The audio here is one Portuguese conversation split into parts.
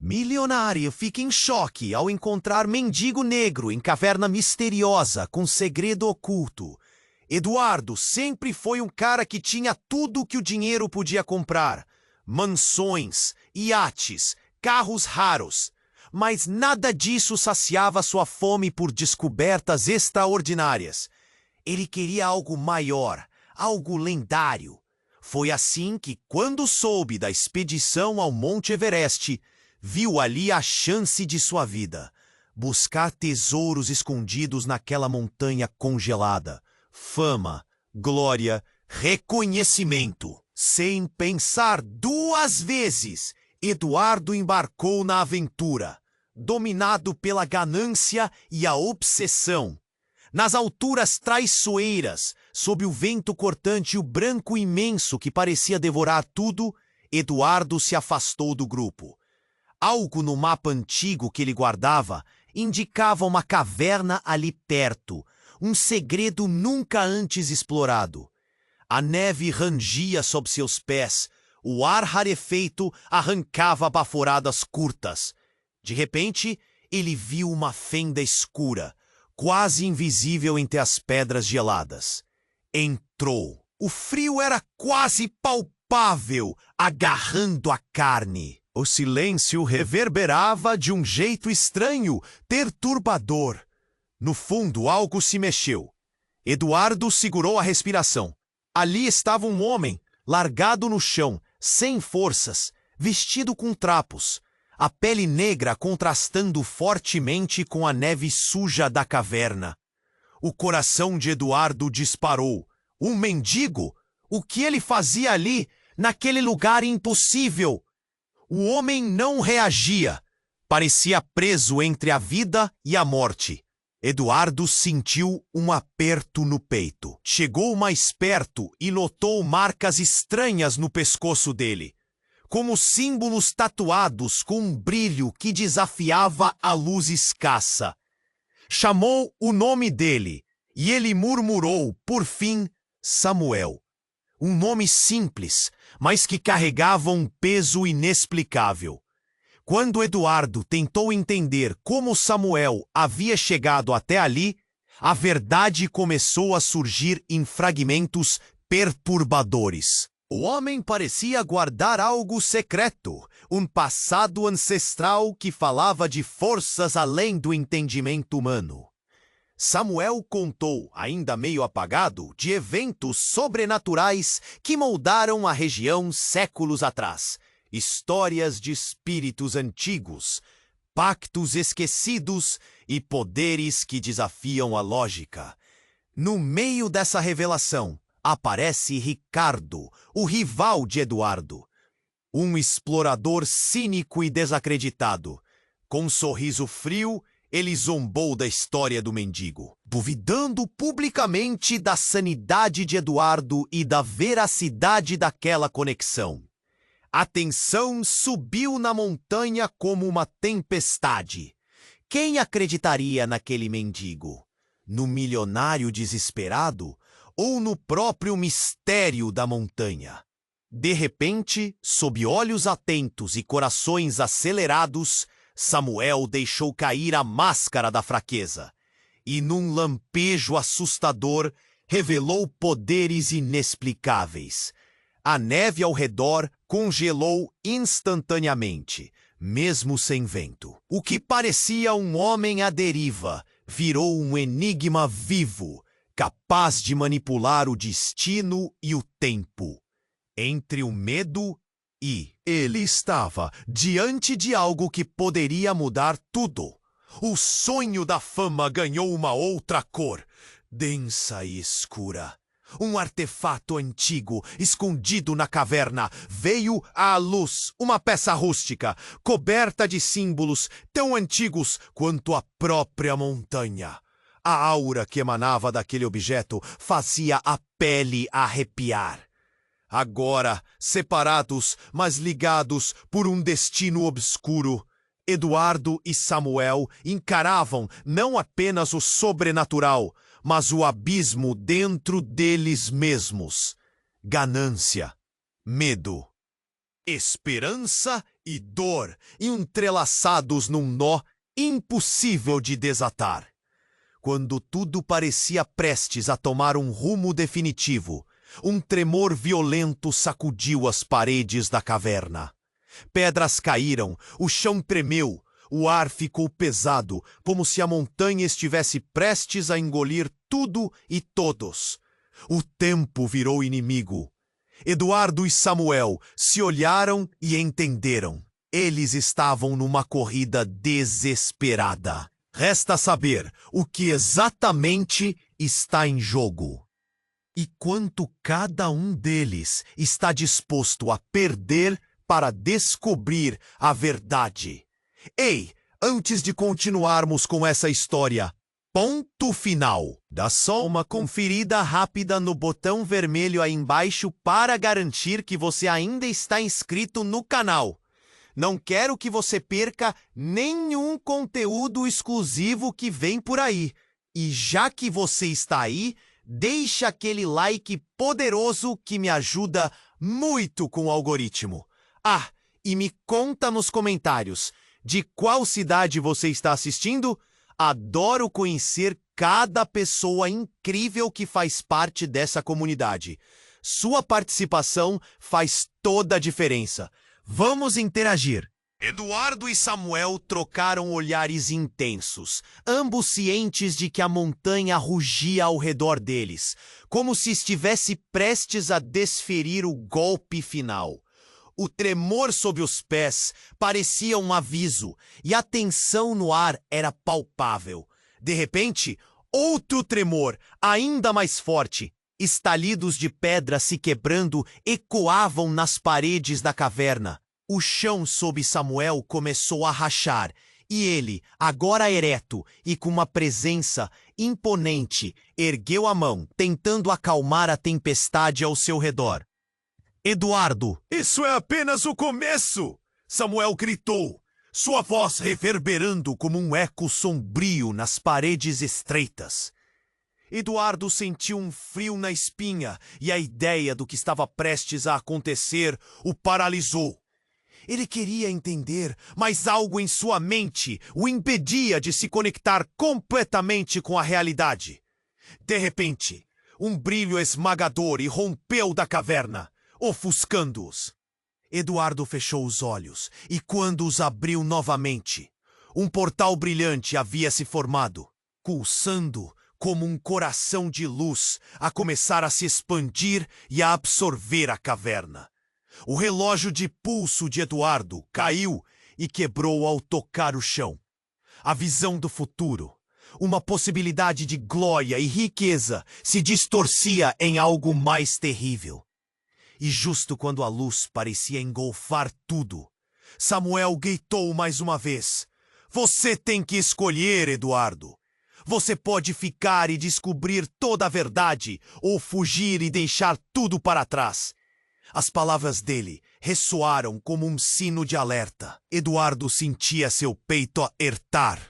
Milionário fica em choque ao encontrar mendigo negro em caverna misteriosa com segredo oculto. Eduardo sempre foi um cara que tinha tudo que o dinheiro podia comprar. Mansões, iates, carros raros. Mas nada disso saciava sua fome por descobertas extraordinárias. Ele queria algo maior, algo lendário. Foi assim que, quando soube da expedição ao Monte Everest, viu ali a chance de sua vida. Buscar tesouros escondidos naquela montanha congelada. Fama, glória, reconhecimento. Sem pensar duas vezes, Eduardo embarcou na aventura, dominado pela ganância e a obsessão. Nas alturas traiçoeiras, sob o vento cortante e o branco imenso que parecia devorar tudo, Eduardo se afastou do grupo. Algo no mapa antigo que ele guardava indicava uma caverna ali perto, um segredo nunca antes explorado. A neve rangia sob seus pés, o ar rarefeito arrancava baforadas curtas. De repente, ele viu uma fenda escura, quase invisível entre as pedras geladas. Entrou. O frio era quase palpável, agarrando a carne. O silêncio reverberava de um jeito estranho, perturbador. No fundo, algo se mexeu. Eduardo segurou a respiração. Ali estava um homem, largado no chão, sem forças, vestido com trapos, a pele negra contrastando fortemente com a neve suja da caverna. O coração de Eduardo disparou. Um mendigo? O que ele fazia ali, naquele lugar impossível? O homem não reagia. Parecia preso entre a vida e a morte. Eduardo sentiu um aperto no peito. Chegou mais perto e notou marcas estranhas no pescoço dele, como símbolos tatuados com um brilho que desafiava a luz escassa. Chamou o nome dele e ele murmurou, por fim, Samuel. Um nome simples, mas que carregava um peso inexplicável. Quando Eduardo tentou entender como Samuel havia chegado até ali, a verdade começou a surgir em fragmentos perturbadores. O homem parecia guardar algo secreto, um passado ancestral que falava de forças além do entendimento humano. Samuel contou, ainda meio apagado, de eventos sobrenaturais que moldaram a região séculos atrás. Histórias de espíritos antigos, pactos esquecidos e poderes que desafiam a lógica. No meio dessa revelação, aparece Ricardo, o rival de Eduardo. Um explorador cínico e desacreditado. Com um sorriso frio, ele zombou da história do mendigo, duvidando publicamente da sanidade de Eduardo e da veracidade daquela conexão. A tensão subiu na montanha como uma tempestade. Quem acreditaria naquele mendigo? No milionário desesperado ou no próprio mistério da montanha? De repente, sob olhos atentos e corações acelerados, Samuel deixou cair a máscara da fraqueza e, num lampejo assustador, revelou poderes inexplicáveis. A neve ao redor congelou instantaneamente, mesmo sem vento. O que parecia um homem à deriva virou um enigma vivo, capaz de manipular o destino e o tempo. Entre o medo e ele estava diante de algo que poderia mudar tudo. O sonho da fama ganhou uma outra cor, densa e escura. Um artefato antigo, escondido na caverna, veio à luz, uma peça rústica, coberta de símbolos tão antigos quanto a própria montanha. A aura que emanava daquele objeto fazia a pele arrepiar. Agora, separados, mas ligados por um destino obscuro, Eduardo e Samuel encaravam não apenas o sobrenatural, mas o abismo dentro deles mesmos. Ganância, medo, esperança e dor entrelaçados num nó impossível de desatar. Quando tudo parecia prestes a tomar um rumo definitivo, um tremor violento sacudiu as paredes da caverna. Pedras caíram, o chão tremeu, o ar ficou pesado, como se a montanha estivesse prestes a engolir tudo e todos. O tempo virou inimigo. Eduardo e Samuel se olharam e entenderam. Eles estavam numa corrida desesperada. Resta saber o que exatamente está em jogo. E quanto cada um deles está disposto a perder para descobrir a verdade. Ei, antes de continuarmos com essa história, ponto final. Dá só uma conferida rápida no botão vermelho aí embaixo para garantir que você ainda está inscrito no canal. Não quero que você perca nenhum conteúdo exclusivo que vem por aí. E já que você está aí, deixa aquele like poderoso que me ajuda muito com o algoritmo. Ah, e me conta nos comentários, de qual cidade você está assistindo? Adoro conhecer cada pessoa incrível que faz parte dessa comunidade. Sua participação faz toda a diferença. Vamos interagir. Eduardo e Samuel trocaram olhares intensos, ambos cientes de que a montanha rugia ao redor deles, como se estivesse prestes a desferir o golpe final. O tremor sob os pés parecia um aviso, e a tensão no ar era palpável. De repente, outro tremor, ainda mais forte. Estalidos de pedra se quebrando ecoavam nas paredes da caverna. O chão sob Samuel começou a rachar, e ele, agora ereto e com uma presença imponente, ergueu a mão, tentando acalmar a tempestade ao seu redor. Eduardo! Isso é apenas o começo! Samuel gritou, sua voz reverberando como um eco sombrio nas paredes estreitas. Eduardo sentiu um frio na espinha e a ideia do que estava prestes a acontecer o paralisou. Ele queria entender, mas algo em sua mente o impedia de se conectar completamente com a realidade. De repente, um brilho esmagador irrompeu da caverna, ofuscando-os. Eduardo fechou os olhos e, quando os abriu novamente, um portal brilhante havia se formado, pulsando como um coração de luz a começar a se expandir e a absorver a caverna. O relógio de pulso de Eduardo caiu e quebrou ao tocar o chão. A visão do futuro, uma possibilidade de glória e riqueza, se distorcia em algo mais terrível. E justo quando a luz parecia engolfar tudo, Samuel gritou mais uma vez: "Você tem que escolher, Eduardo. Você pode ficar e descobrir toda a verdade, ou fugir e deixar tudo para trás." As palavras dele ressoaram como um sino de alerta. Eduardo sentia seu peito apertar.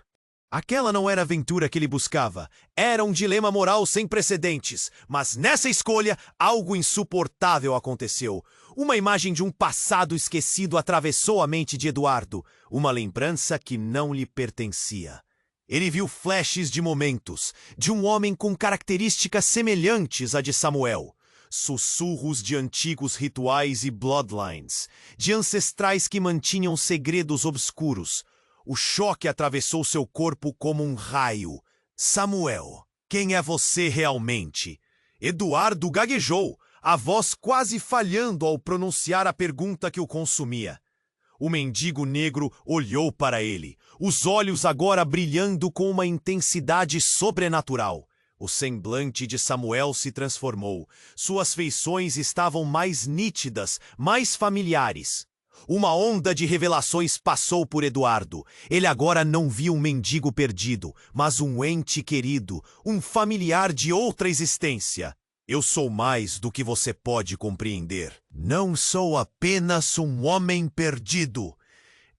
Aquela não era a aventura que ele buscava. Era um dilema moral sem precedentes. Mas nessa escolha, algo insuportável aconteceu. Uma imagem de um passado esquecido atravessou a mente de Eduardo. Uma lembrança que não lhe pertencia. Ele viu flashes de momentos, de um homem com características semelhantes à de Samuel. Sussurros de antigos rituais e bloodlines, de ancestrais que mantinham segredos obscuros. O choque atravessou seu corpo como um raio. Samuel, quem é você realmente? Eduardo gaguejou, a voz quase falhando ao pronunciar a pergunta que o consumia. O mendigo negro olhou para ele, os olhos agora brilhando com uma intensidade sobrenatural. O semblante de Samuel se transformou. Suas feições estavam mais nítidas, mais familiares. Uma onda de revelações passou por Eduardo. Ele agora não via um mendigo perdido, mas um ente querido, um familiar de outra existência. Eu sou mais do que você pode compreender. Não sou apenas um homem perdido.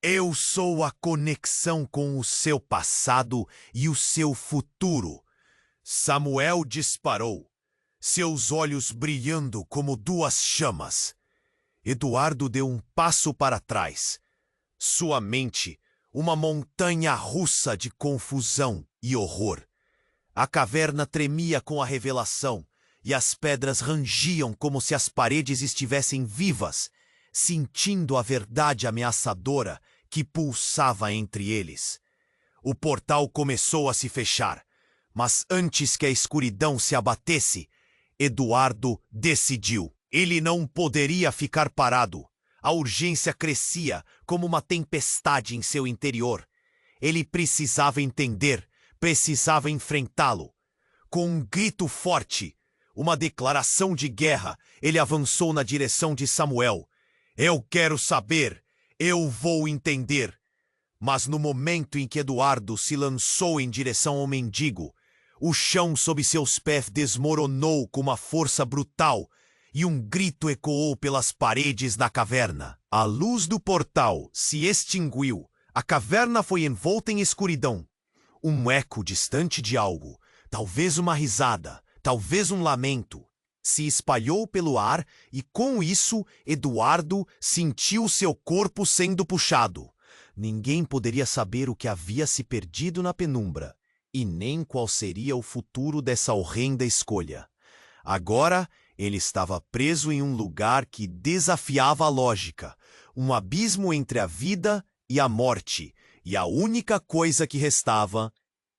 Eu sou a conexão com o seu passado e o seu futuro. Samuel disparou, seus olhos brilhando como duas chamas. Eduardo deu um passo para trás. Sua mente, uma montanha russa de confusão e horror. A caverna tremia com a revelação, e as pedras rangiam como se as paredes estivessem vivas, sentindo a verdade ameaçadora que pulsava entre eles. O portal começou a se fechar, mas antes que a escuridão se abatesse, Eduardo decidiu. Ele não poderia ficar parado. A urgência crescia como uma tempestade em seu interior. Ele precisava entender, precisava enfrentá-lo. Com um grito forte, uma declaração de guerra, ele avançou na direção de Samuel. Eu quero saber, eu vou entender. Mas no momento em que Eduardo se lançou em direção ao mendigo, o chão sob seus pés desmoronou com uma força brutal e um grito ecoou pelas paredes da caverna. A luz do portal se extinguiu. A caverna foi envolta em escuridão. Um eco distante de algo, talvez uma risada, talvez um lamento, se espalhou pelo ar e, com isso, Eduardo sentiu seu corpo sendo puxado. Ninguém poderia saber o que havia se perdido na penumbra, e nem qual seria o futuro dessa horrenda escolha. Agora, ele estava preso em um lugar que desafiava a lógica, um abismo entre a vida e a morte, e a única coisa que restava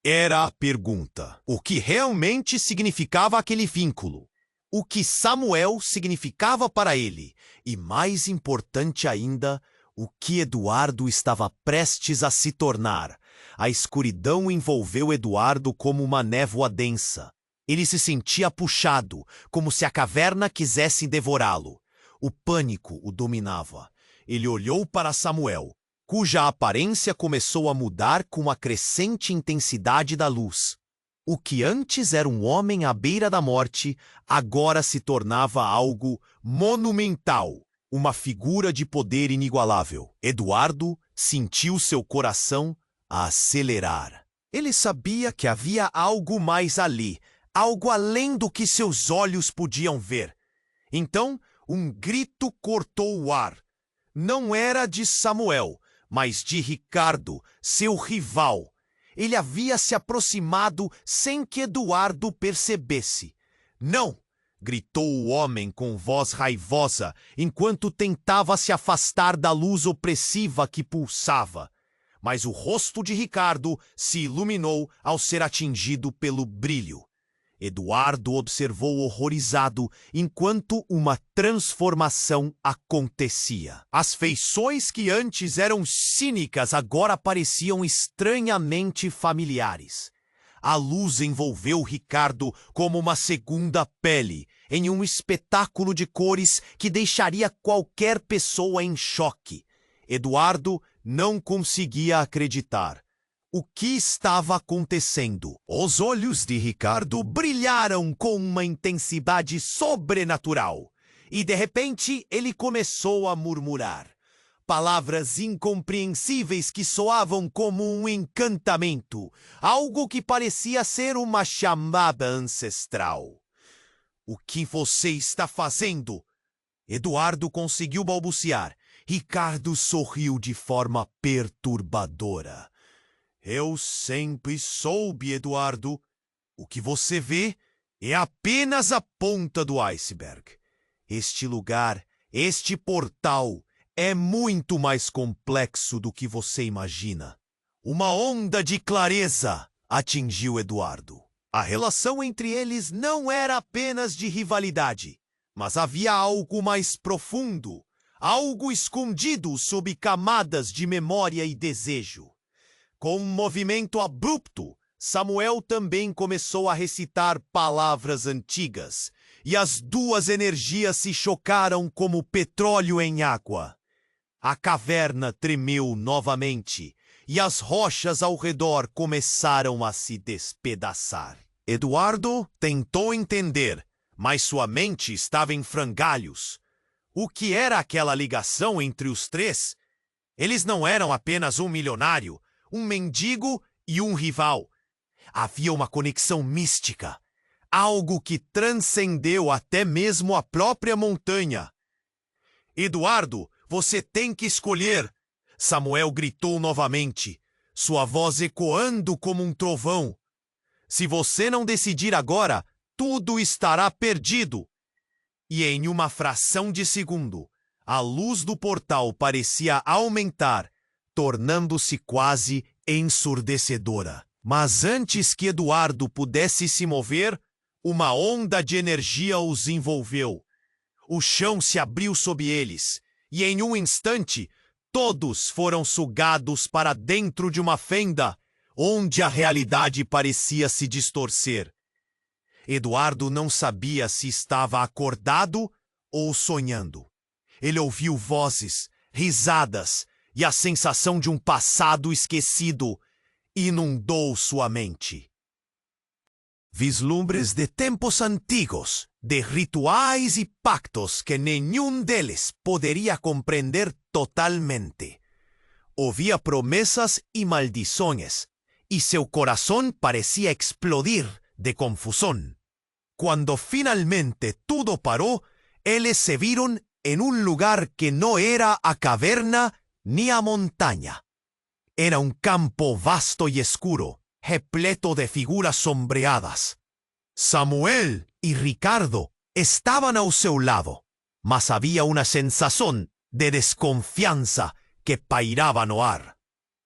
era a pergunta: o que realmente significava aquele vínculo? O que Samuel significava para ele? E, mais importante ainda, o que Eduardo estava prestes a se tornar? A escuridão envolveu Eduardo como uma névoa densa. Ele se sentia puxado, como se a caverna quisesse devorá-lo. O pânico o dominava. Ele olhou para Samuel, cuja aparência começou a mudar com a crescente intensidade da luz. O que antes era um homem à beira da morte, agora se tornava algo monumental, uma figura de poder inigualável. Eduardo sentiu seu coração a acelerar. Ele sabia que havia algo mais ali, algo além do que seus olhos podiam ver. Então, um grito cortou o ar. Não era de Samuel, mas de Ricardo, seu rival. Ele havia se aproximado sem que Eduardo percebesse. Não! Gritou o homem com voz raivosa, enquanto tentava se afastar da luz opressiva que pulsava. Mas o rosto de Ricardo se iluminou ao ser atingido pelo brilho. Eduardo observou horrorizado enquanto uma transformação acontecia. As feições que antes eram cínicas agora pareciam estranhamente familiares. A luz envolveu Ricardo como uma segunda pele, em um espetáculo de cores que deixaria qualquer pessoa em choque. Eduardo não conseguia acreditar. O que estava acontecendo? Os olhos de Ricardo brilharam com uma intensidade sobrenatural. E, de repente, ele começou a murmurar. Palavras incompreensíveis que soavam como um encantamento. Algo que parecia ser uma chamada ancestral. O que você está fazendo? Eduardo conseguiu balbuciar. Ricardo sorriu de forma perturbadora. Eu sempre soube, Eduardo. O que você vê é apenas a ponta do iceberg. Este lugar, este portal, é muito mais complexo do que você imagina. Uma onda de clareza atingiu Eduardo. A relação entre eles não era apenas de rivalidade, mas havia algo mais profundo, algo escondido sob camadas de memória e desejo. Com um movimento abrupto, Samuel também começou a recitar palavras antigas, e as duas energias se chocaram como petróleo em água. A caverna tremeu novamente, e as rochas ao redor começaram a se despedaçar. Eduardo tentou entender, mas sua mente estava em frangalhos. O que era aquela ligação entre os três? Eles não eram apenas um milionário, um mendigo e um rival. Havia uma conexão mística, algo que transcendeu até mesmo a própria montanha. Eduardo, você tem que escolher. Samuel gritou novamente, sua voz ecoando como um trovão. Se você não decidir agora, tudo estará perdido. E em uma fração de segundo, a luz do portal parecia aumentar, tornando-se quase ensurdecedora. Mas antes que Eduardo pudesse se mover, uma onda de energia os envolveu. O chão se abriu sob eles, e em um instante, todos foram sugados para dentro de uma fenda, onde a realidade parecia se distorcer. Eduardo não sabia se estava acordado ou sonhando. Ele ouviu vozes, risadas, e a sensação de um passado esquecido inundou sua mente. Vislumbres de tempos antigos, de rituais e pactos que nenhum deles poderia compreender totalmente. Ouvia promessas e maldições, e seu coração parecia explodir de confusão. Cuando finalmente todo paró, eles se vieron en un lugar que no era a caverna ni a montaña. Era un campo vasto y oscuro, repleto de figuras sombreadas. Samuel y Ricardo estaban ao seu lado, mas había una sensación de desconfianza que pairaba no ar.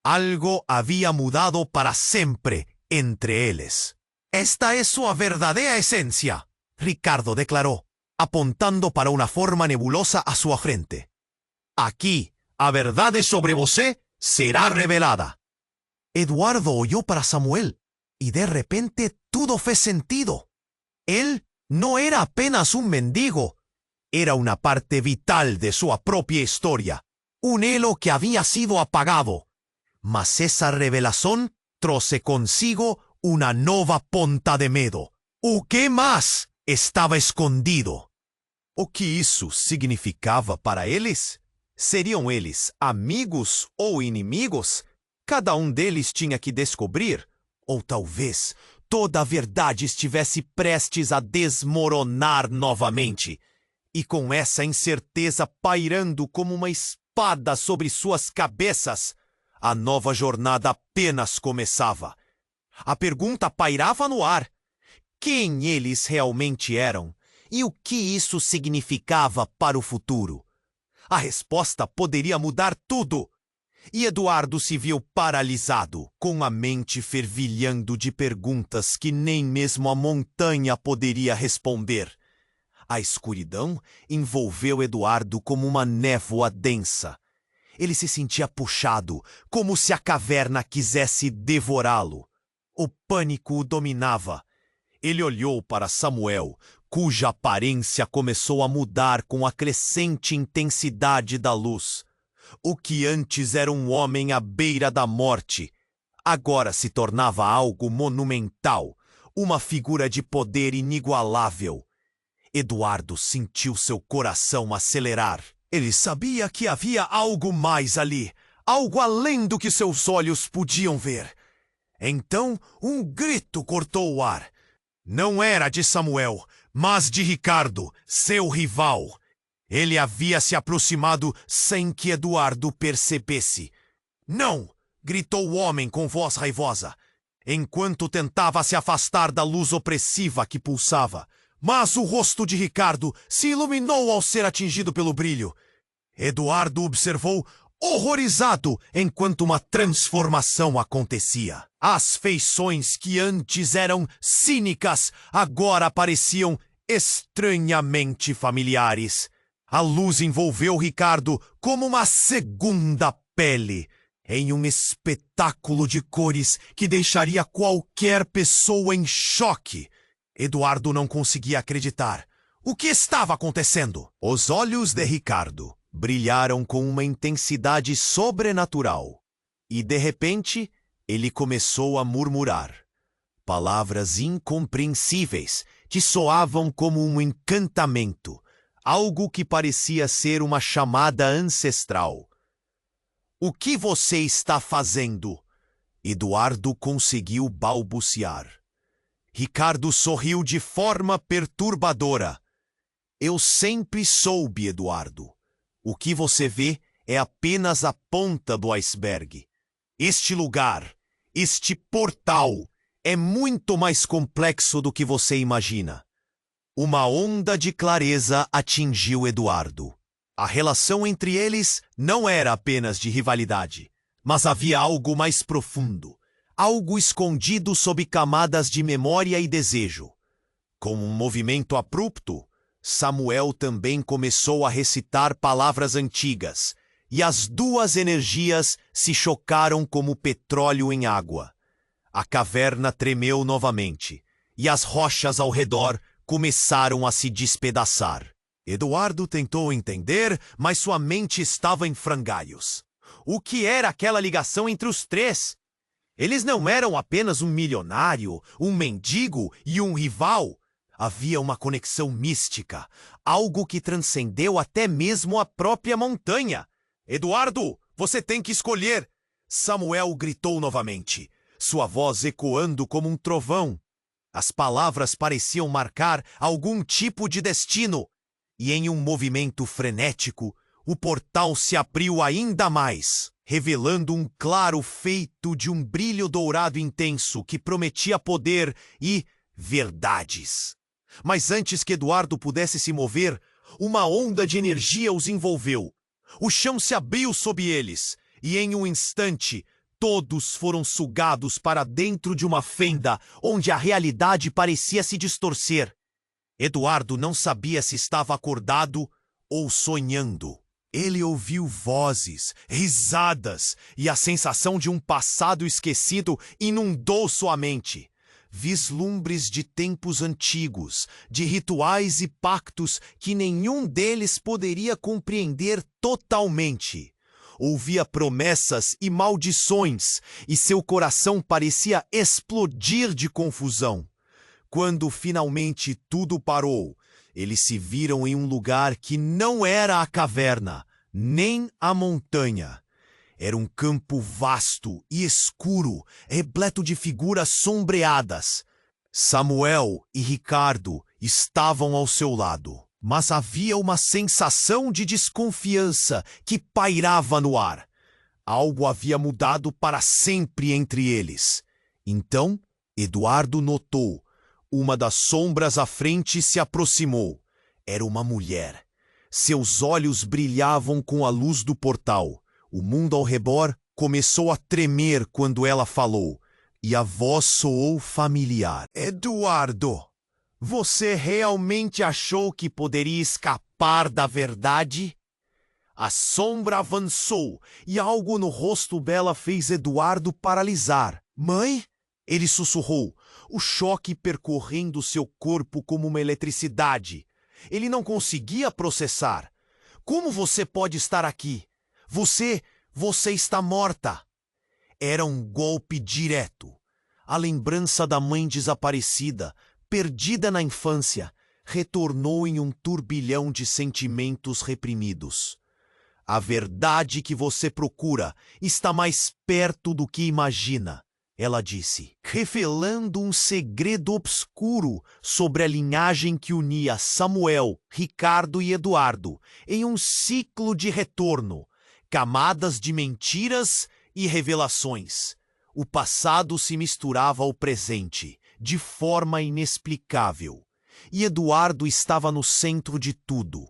Algo había mudado para siempre entre eles. «Esta es su verdadera esencia», Ricardo declaró, apontando para una forma nebulosa a su frente. «Aquí, a verdade sobre você será revelada». Eduardo oyó para Samuel, y de repente todo fue sentido. Él no era apenas un mendigo, era una parte vital de su propia historia, un hilo que había sido apagado. Mas esa revelación trouxe consigo una nova ponta de medo. O que mais estava escondido? O que isso significava para eles? Seriam eles amigos ou inimigos? Cada deles tinha que descobrir. Ou talvez toda a verdade estivesse prestes a desmoronar novamente. E com essa incerteza pairando como uma espada sobre suas cabeças, a nova jornada apenas começava. A pergunta pairava no ar. Quem eles realmente eram? E o que isso significava para o futuro? A resposta poderia mudar tudo. E Eduardo se viu paralisado, com a mente fervilhando de perguntas que nem mesmo a montanha poderia responder. A escuridão envolveu Eduardo como uma névoa densa. Ele se sentia puxado, como se a caverna quisesse devorá-lo. O pânico o dominava. Ele olhou para Samuel, cuja aparência começou a mudar com a crescente intensidade da luz. O que antes era um homem à beira da morte, agora se tornava algo monumental, uma figura de poder inigualável. Eduardo sentiu seu coração acelerar. Ele sabia que havia algo mais ali, algo além do que seus olhos podiam ver. Então, um grito cortou o ar. Não era de Samuel, mas de Ricardo, seu rival. Ele havia se aproximado sem que Eduardo percebesse. «Não!» gritou o homem com voz raivosa, enquanto tentava se afastar da luz opressiva que pulsava. Mas o rosto de Ricardo se iluminou ao ser atingido pelo brilho. Eduardo observou horrorizado enquanto uma transformação acontecia. As feições que antes eram cínicas agora pareciam estranhamente familiares. A luz envolveu Ricardo como uma segunda pele, em um espetáculo de cores que deixaria qualquer pessoa em choque. Eduardo não conseguia acreditar. O que estava acontecendo? Os olhos de Ricardo brilharam com uma intensidade sobrenatural. E, de repente, ele começou a murmurar. Palavras incompreensíveis que soavam como um encantamento, algo que parecia ser uma chamada ancestral. O que você está fazendo? Eduardo conseguiu balbuciar. Ricardo sorriu de forma perturbadora. Eu sempre soube, Eduardo. O que você vê é apenas a ponta do iceberg. Este lugar, este portal, é muito mais complexo do que você imagina. Uma onda de clareza atingiu Eduardo. A relação entre eles não era apenas de rivalidade, mas havia algo mais profundo, algo escondido sob camadas de memória e desejo. Com um movimento abrupto, Samuel também começou a recitar palavras antigas, e as duas energias se chocaram como petróleo em água. A caverna tremeu novamente, e as rochas ao redor começaram a se despedaçar. Eduardo tentou entender, mas sua mente estava em frangalhos. O que era aquela ligação entre os três? Eles não eram apenas um milionário, um mendigo e um rival. Havia uma conexão mística, algo que transcendeu até mesmo a própria montanha. Eduardo, você tem que escolher! Samuel gritou novamente, sua voz ecoando como um trovão. As palavras pareciam marcar algum tipo de destino. E em um movimento frenético, o portal se abriu ainda mais, revelando um claro feito de um brilho dourado intenso que prometia poder e verdades. Mas antes que Eduardo pudesse se mover, uma onda de energia os envolveu. O chão se abriu sob eles, e em um instante, todos foram sugados para dentro de uma fenda onde a realidade parecia se distorcer. Eduardo não sabia se estava acordado ou sonhando. Ele ouviu vozes, risadas, e a sensação de um passado esquecido inundou sua mente. Vislumbres de tempos antigos, de rituais e pactos que nenhum deles poderia compreender totalmente. Ouvia promessas e maldições, e seu coração parecia explodir de confusão. Quando finalmente tudo parou, eles se viram em um lugar que não era a caverna, nem a montanha. Era um campo vasto e escuro, repleto de figuras sombreadas. Samuel e Ricardo estavam ao seu lado, mas havia uma sensação de desconfiança que pairava no ar. Algo havia mudado para sempre entre eles. Então, Eduardo notou. Uma das sombras à frente se aproximou. Era uma mulher. Seus olhos brilhavam com a luz do portal. O mundo ao redor começou a tremer quando ela falou, e a voz soou familiar. Eduardo, você realmente achou que poderia escapar da verdade? A sombra avançou, e algo no rosto dela fez Eduardo paralisar. Mãe? Ele sussurrou, o choque percorrendo seu corpo como uma eletricidade. Ele não conseguia processar. Como você pode estar aqui? Você está morta. Era um golpe direto. A lembrança da mãe desaparecida, perdida na infância, retornou em um turbilhão de sentimentos reprimidos. A verdade que você procura está mais perto do que imagina. Ela disse, revelando um segredo obscuro sobre a linhagem que unia Samuel, Ricardo e Eduardo em um ciclo de retorno, camadas de mentiras e revelações. O passado se misturava ao presente, de forma inexplicável, e Eduardo estava no centro de tudo.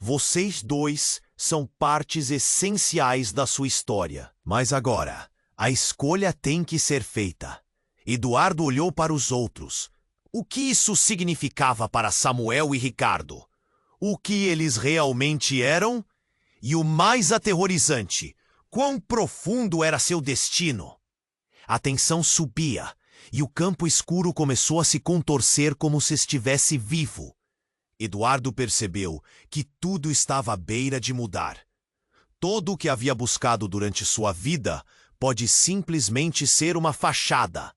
Vocês dois são partes essenciais da sua história, mas agora a escolha tem que ser feita. Eduardo olhou para os outros. O que isso significava para Samuel e Ricardo? O que eles realmente eram? E o mais aterrorizante, quão profundo era seu destino? A tensão subia, e o campo escuro começou a se contorcer como se estivesse vivo. Eduardo percebeu que tudo estava à beira de mudar. Todo o que havia buscado durante sua vida pode simplesmente ser uma fachada.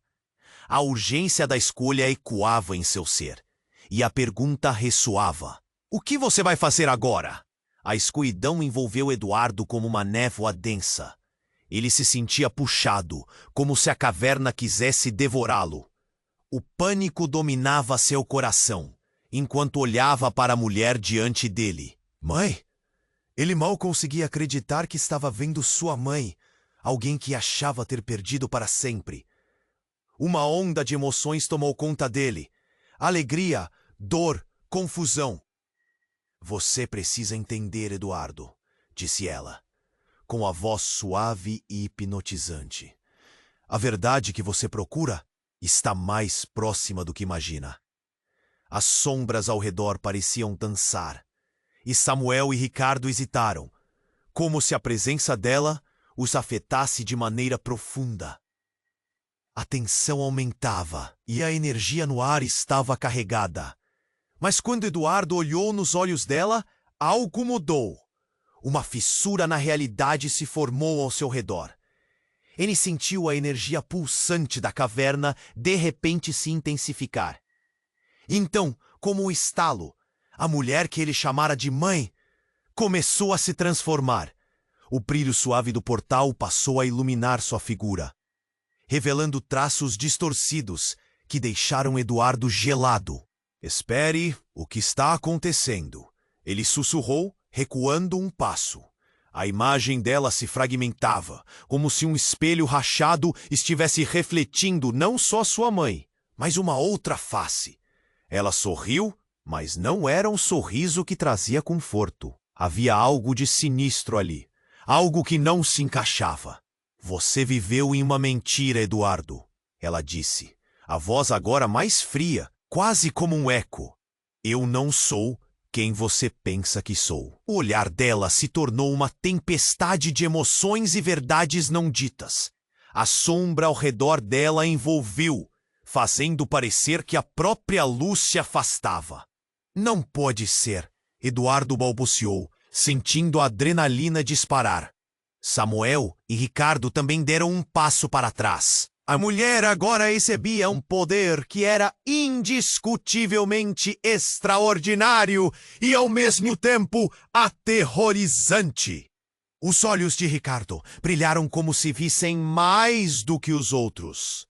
A urgência da escolha ecoava em seu ser, e a pergunta ressoava. O que você vai fazer agora? A escuridão envolveu Eduardo como uma névoa densa. Ele se sentia puxado, como se a caverna quisesse devorá-lo. O pânico dominava seu coração, enquanto olhava para a mulher diante dele. Mãe, Ele mal conseguia acreditar que estava vendo sua mãe, alguém que achava ter perdido para sempre. Uma onda de emoções tomou conta dele. Alegria, dor, confusão. Você precisa entender, Eduardo, disse ela, com a voz suave e hipnotizante. A verdade que você procura está mais próxima do que imagina. As sombras ao redor pareciam dançar, e Samuel e Ricardo hesitaram, como se a presença dela os afetasse de maneira profunda. A tensão aumentava e a energia no ar estava carregada. Mas quando Eduardo olhou nos olhos dela, algo mudou. Uma fissura na realidade se formou ao seu redor. Ele sentiu a energia pulsante da caverna de repente se intensificar. Então, como um estalo, a mulher que ele chamara de mãe começou a se transformar. O brilho suave do portal passou a iluminar sua figura, revelando traços distorcidos que deixaram Eduardo gelado. Espere, o que está acontecendo? Ele sussurrou, recuando um passo. A imagem dela se fragmentava, como se um espelho rachado estivesse refletindo não só sua mãe, mas uma outra face. Ela sorriu, mas não era um sorriso que trazia conforto. Havia algo de sinistro ali, algo que não se encaixava. Você viveu em uma mentira, Eduardo, ela disse, a voz agora mais fria, quase como um eco. Eu não sou quem você pensa que sou. O olhar dela se tornou uma tempestade de emoções e verdades não ditas. A sombra ao redor dela envolveu, fazendo parecer que a própria luz se afastava. Não pode ser, Eduardo balbuciou, sentindo a adrenalina disparar. Samuel e Ricardo também deram um passo para trás. A mulher agora exibia um poder que era indiscutivelmente extraordinário e, ao mesmo tempo, aterrorizante. Os olhos de Ricardo brilharam como se vissem mais do que os outros.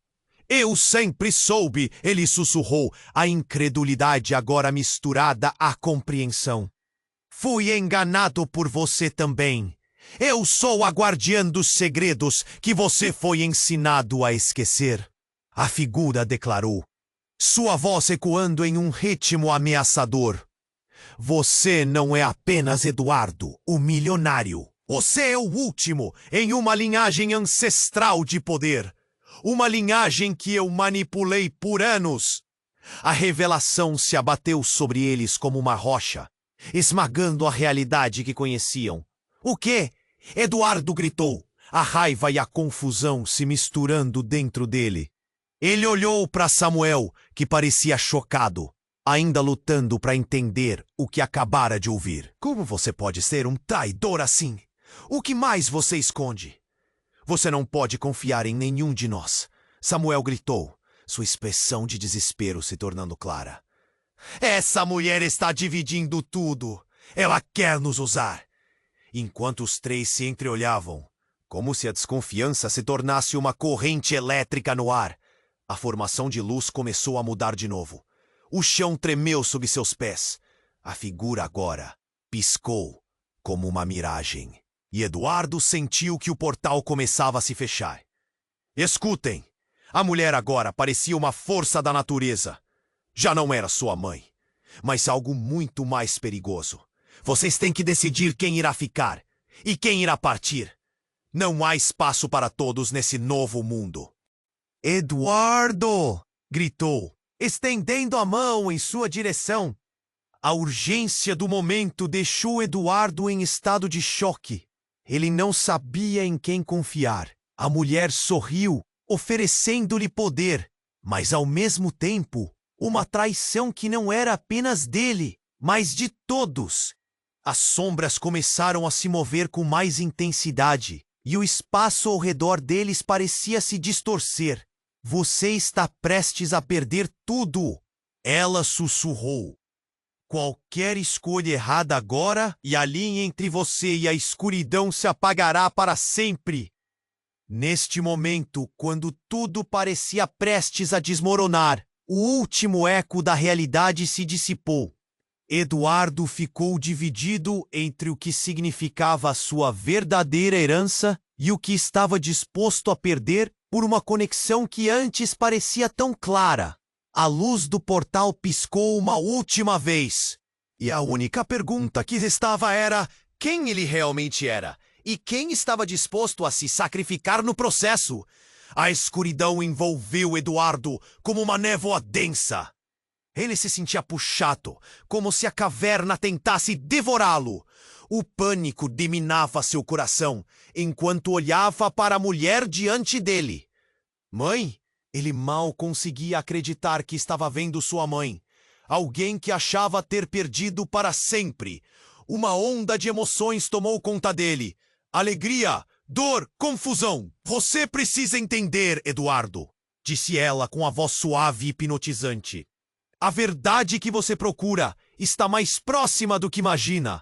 Eu sempre soube, ele sussurrou, a incredulidade agora misturada à compreensão. Fui enganado por você também. Eu sou a guardiã dos segredos que você foi ensinado a esquecer. A figura declarou, sua voz ecoando em um ritmo ameaçador. Você não é apenas Eduardo, o milionário. Você é o último em uma linhagem ancestral de poder. Uma linhagem que eu manipulei por anos. A revelação se abateu sobre eles como uma rocha, esmagando a realidade que conheciam. O quê? Eduardo gritou, a raiva e a confusão se misturando dentro dele. Ele olhou para Samuel, que parecia chocado, ainda lutando para entender o que acabara de ouvir. Como você pode ser um traidor assim? O que mais você esconde? Você não pode confiar em nenhum de nós, Samuel gritou, sua expressão de desespero se tornando clara. Essa mulher está dividindo tudo. Ela quer nos usar. Enquanto os três se entreolhavam, como se a desconfiança se tornasse uma corrente elétrica no ar, a formação de luz começou a mudar de novo. O chão tremeu sob seus pés. A figura agora piscou como uma miragem. E Eduardo sentiu que o portal começava a se fechar. Escutem! A mulher agora parecia uma força da natureza. Já não era sua mãe, mas algo muito mais perigoso. Vocês têm que decidir quem irá ficar e quem irá partir. Não há espaço para todos nesse novo mundo. Eduardo! Gritou, estendendo a mão em sua direção. A urgência do momento deixou Eduardo em estado de choque. Ele não sabia em quem confiar. A mulher sorriu, oferecendo-lhe poder, mas ao mesmo tempo, uma traição que não era apenas dele, mas de todos. As sombras começaram a se mover com mais intensidade, e o espaço ao redor deles parecia se distorcer. Você está prestes a perder tudo, ela sussurrou. Qualquer escolha errada agora, e a linha entre você e a escuridão se apagará para sempre. Neste momento, quando tudo parecia prestes a desmoronar, o último eco da realidade se dissipou. Eduardo ficou dividido entre o que significava a sua verdadeira herança e o que estava disposto a perder por uma conexão que antes parecia tão clara. A luz do portal piscou uma última vez. E a única pergunta que restava era quem ele realmente era e quem estava disposto a se sacrificar no processo. A escuridão envolveu Eduardo como uma névoa densa. Ele se sentia puxado, como se a caverna tentasse devorá-lo. O pânico dominava seu coração, enquanto olhava para a mulher diante dele. Mãe? Ele mal conseguia acreditar que estava vendo sua mãe. Alguém que achava ter perdido para sempre. Uma onda de emoções tomou conta dele. Alegria, dor, confusão. Você precisa entender, Eduardo, disse ela com a voz suave e hipnotizante. A verdade que você procura está mais próxima do que imagina.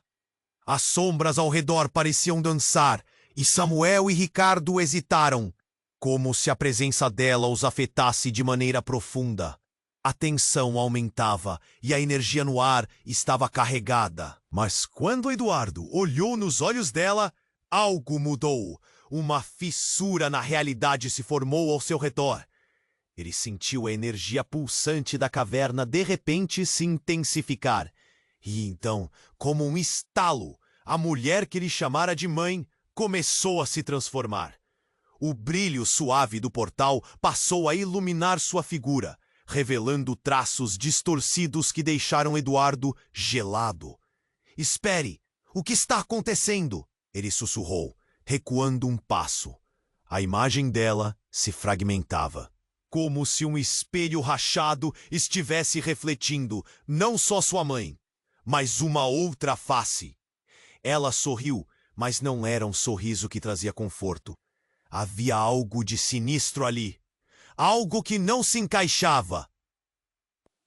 As sombras ao redor pareciam dançar, e Samuel e Ricardo hesitaram, como se a presença dela os afetasse de maneira profunda. A tensão aumentava e a energia no ar estava carregada. Mas quando Eduardo olhou nos olhos dela, algo mudou. Uma fissura na realidade se formou ao seu redor. Ele sentiu a energia pulsante da caverna de repente se intensificar. E então, como um estalo, a mulher que ele chamara de mãe começou a se transformar. O brilho suave do portal passou a iluminar sua figura, revelando traços distorcidos que deixaram Eduardo gelado. Espere! O que está acontecendo? Ele sussurrou, recuando um passo. A imagem dela se fragmentava, como se um espelho rachado estivesse refletindo não só sua mãe, mas uma outra face. Ela sorriu, mas não era um sorriso que trazia conforto. Havia algo de sinistro ali. Algo que não se encaixava.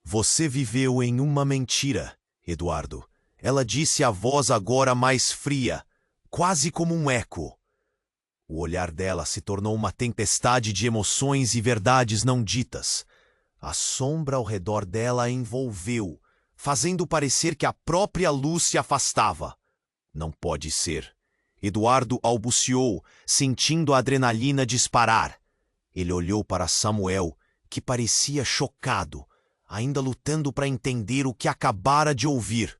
Você viveu em uma mentira, Eduardo. Ela disse a voz agora mais fria, quase como um eco. O olhar dela se tornou uma tempestade de emoções e verdades não ditas. A sombra ao redor dela a envolveu, fazendo parecer que a própria luz se afastava. Não pode ser. Eduardo balbuciou, sentindo a adrenalina disparar. Ele olhou para Samuel, que parecia chocado, ainda lutando para entender o que acabara de ouvir.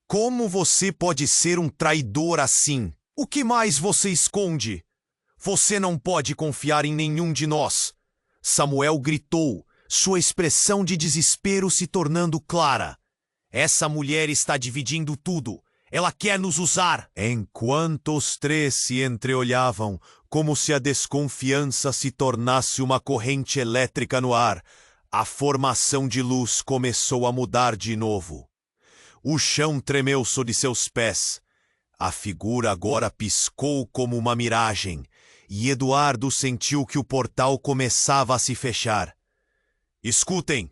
Como você pode ser um traidor assim? O que mais você esconde? Você não pode confiar em nenhum de nós. Samuel gritou, sua expressão de desespero se tornando clara. Essa mulher está dividindo tudo. Ela quer nos usar. Enquanto os três se entreolhavam, como se a desconfiança se tornasse uma corrente elétrica no ar, a formação de luz começou a mudar de novo. O chão tremeu sob seus pés. A figura agora piscou como uma miragem, e Eduardo sentiu que o portal começava a se fechar. Escutem!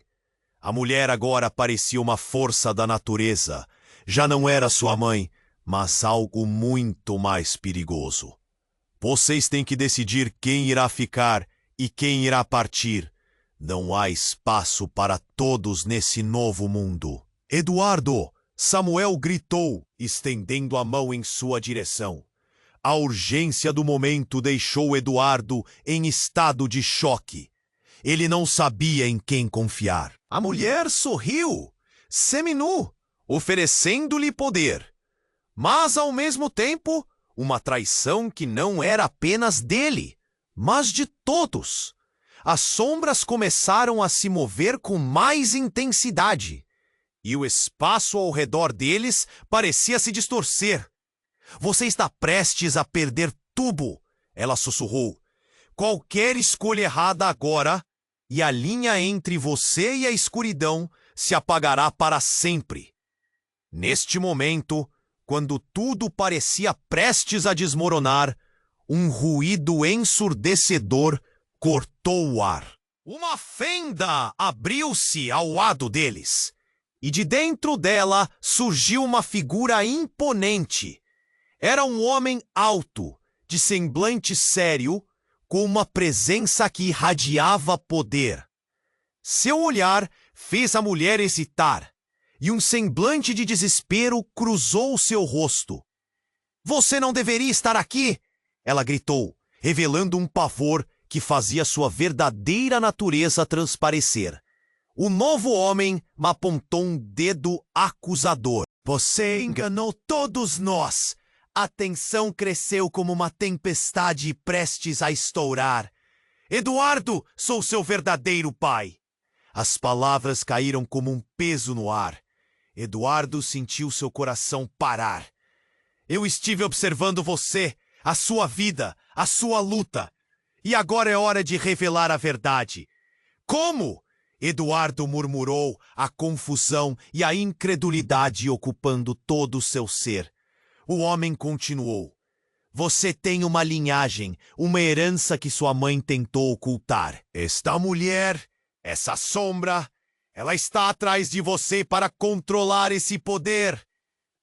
A mulher agora parecia uma força da natureza. Já não era sua mãe, mas algo muito mais perigoso. Vocês têm que decidir quem irá ficar e quem irá partir. Não há espaço para todos nesse novo mundo. Eduardo! Samuel gritou, estendendo a mão em sua direção. A urgência do momento deixou Eduardo em estado de choque. Ele não sabia em quem confiar. A mulher sorriu, seminu, oferecendo-lhe poder. Mas, ao mesmo tempo, uma traição que não era apenas dele, mas de todos. As sombras começaram a se mover com mais intensidade, e o espaço ao redor deles parecia se distorcer. Você está prestes a perder tudo, ela sussurrou. Qualquer escolha errada agora, e a linha entre você e a escuridão se apagará para sempre. Neste momento, quando tudo parecia prestes a desmoronar, um ruído ensurdecedor cortou o ar. Uma fenda abriu-se ao lado deles, e de dentro dela surgiu uma figura imponente. Era um homem alto, de semblante sério, com uma presença que irradiava poder. Seu olhar fez a mulher hesitar. e um semblante de desespero cruzou seu rosto. Você não deveria estar aqui! Ela gritou, revelando um pavor que fazia sua verdadeira natureza transparecer. O novo homem me apontou um dedo acusador. Você enganou todos nós! A tensão cresceu como uma tempestade prestes a estourar. Eduardo, sou seu verdadeiro pai! As palavras caíram como um peso no ar. Eduardo sentiu seu coração parar. Eu estive observando você, a sua vida, a sua luta. E agora é hora de revelar a verdade. Como? Eduardo murmurou, a confusão e a incredulidade ocupando todo o seu ser. O homem continuou. Você tem uma linhagem, uma herança que sua mãe tentou ocultar. Esta mulher, essa sombra, ela está atrás de você para controlar esse poder.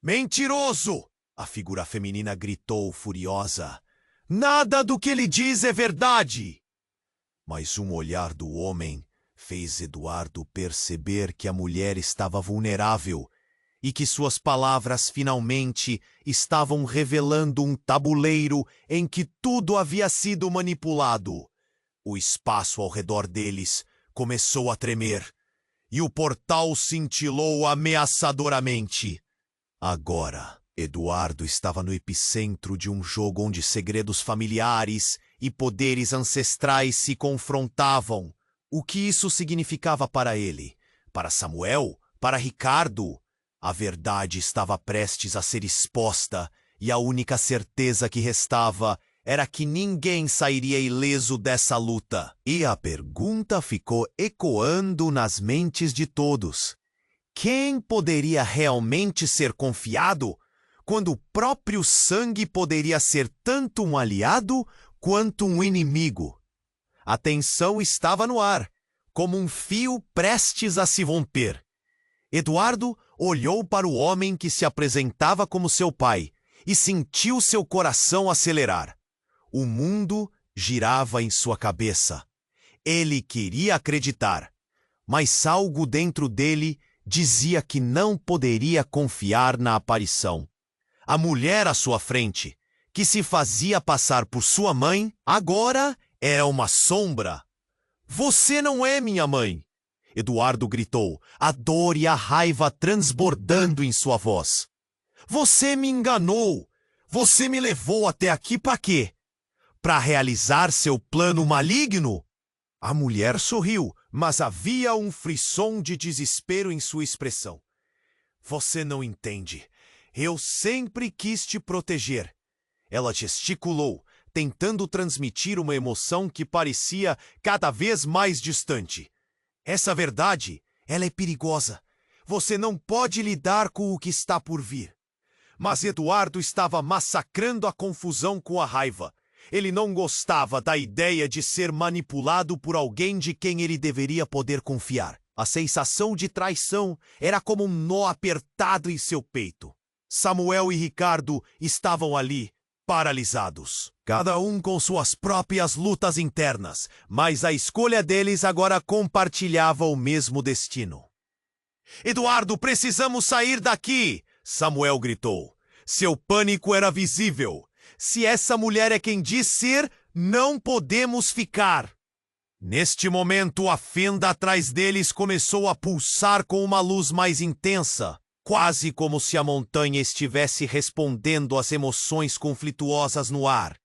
Mentiroso! A figura feminina gritou furiosa. Nada do que ele diz é verdade! Mas um olhar do homem fez Eduardo perceber que a mulher estava vulnerável e que suas palavras finalmente estavam revelando um tabuleiro em que tudo havia sido manipulado. O espaço ao redor deles começou a tremer e o portal cintilou ameaçadoramente. Agora, Eduardo estava no epicentro de um jogo onde segredos familiares e poderes ancestrais se confrontavam. O que isso significava para ele? Para Samuel? Para Ricardo? A verdade estava prestes a ser exposta e a única certeza que restava era que ninguém sairia ileso dessa luta. E a pergunta ficou ecoando nas mentes de todos. Quem poderia realmente ser confiado quando o próprio sangue poderia ser tanto um aliado quanto um inimigo? A tensão estava no ar, como um fio prestes a se romper. Eduardo olhou para o homem que se apresentava como seu pai e sentiu seu coração acelerar. O mundo girava em sua cabeça. Ele queria acreditar, mas algo dentro dele dizia que não poderia confiar na aparição. A mulher à sua frente, que se fazia passar por sua mãe, agora era uma sombra. Você não é minha mãe! Eduardo gritou, a dor e a raiva transbordando em sua voz. Você me enganou! Você me levou até aqui para quê? Para realizar seu plano maligno? A mulher sorriu, mas havia um frisson de desespero em sua expressão. Você não entende. Eu sempre quis te proteger. Ela gesticulou, tentando transmitir uma emoção que parecia cada vez mais distante. Essa verdade, ela é perigosa. Você não pode lidar com o que está por vir. Mas Eduardo estava massacrando a confusão com a raiva. Ele não gostava da ideia de ser manipulado por alguém de quem ele deveria poder confiar. A sensação de traição era como um nó apertado em seu peito. Samuel e Ricardo estavam ali, paralisados. Cada um com suas próprias lutas internas, mas a escolha deles agora compartilhava o mesmo destino. Eduardo, precisamos sair daqui! Samuel gritou. Seu pânico era visível. Se essa mulher é quem diz ser, não podemos ficar. Neste momento, a fenda atrás deles começou a pulsar com uma luz mais intensa, quase como se a montanha estivesse respondendo às emoções conflituosas no ar.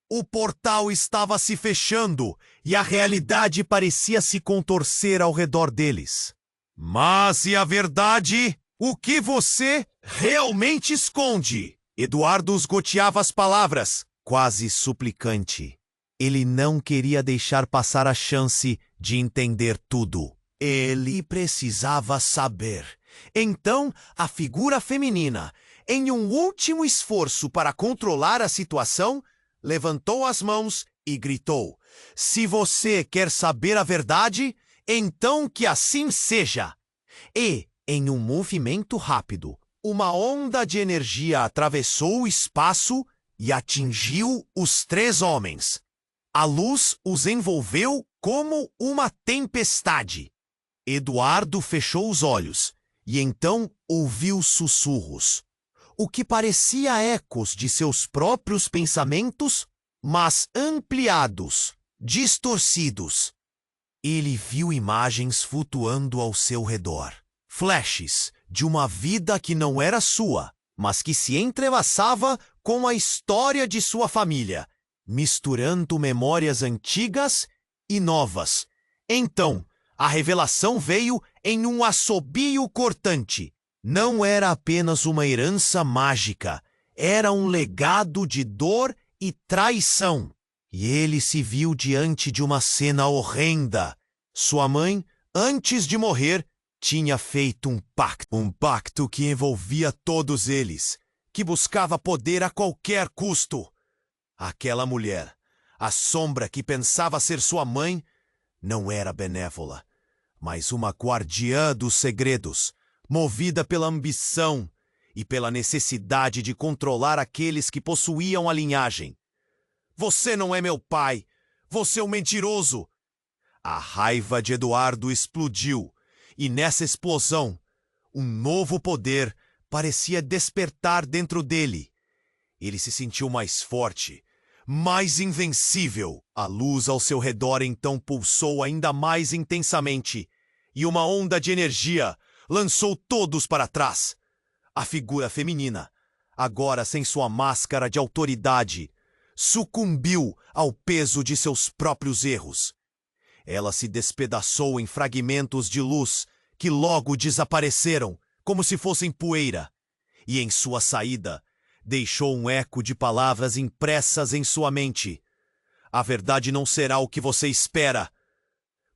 O portal estava se fechando e a realidade parecia se contorcer ao redor deles. Mas e a verdade? O que você realmente esconde? Eduardo esgoteava as palavras, quase suplicante. Ele não queria deixar passar a chance de entender tudo. Ele precisava saber. Então, a figura feminina, em um último esforço para controlar a situação, levantou as mãos e gritou: Se você quer saber a verdade, então que assim seja. E, em um movimento rápido, uma onda de energia atravessou o espaço e atingiu os três homens. A luz os envolveu como uma tempestade. Eduardo fechou os olhos e então ouviu sussurros, o que parecia ecos de seus próprios pensamentos, mas ampliados, distorcidos. Ele viu imagens flutuando ao seu redor, flashes de uma vida que não era sua, mas que se entrelaçava com a história de sua família, misturando memórias antigas e novas. Então, a revelação veio em um assobio cortante. Não era apenas uma herança mágica, era um legado de dor e traição. E ele se viu diante de uma cena horrenda. Sua mãe, antes de morrer, tinha feito um pacto que envolvia todos eles, que buscava poder a qualquer custo. Aquela mulher, a sombra que pensava ser sua mãe, não era benévola, mas uma guardiã dos segredos, movida pela ambição e pela necessidade de controlar aqueles que possuíam a linhagem. Você não é meu pai! Você é um mentiroso! A raiva de Eduardo explodiu, e nessa explosão, um novo poder parecia despertar dentro dele. Ele se sentiu mais forte, mais invencível. A luz ao seu redor então pulsou ainda mais intensamente, e uma onda de energia lançou todos para trás. A figura feminina, agora sem sua máscara de autoridade, sucumbiu ao peso de seus próprios erros. Ela se despedaçou em fragmentos de luz que logo desapareceram, como se fossem poeira, e em sua saída deixou um eco de palavras impressas em sua mente. A verdade não será o que você espera.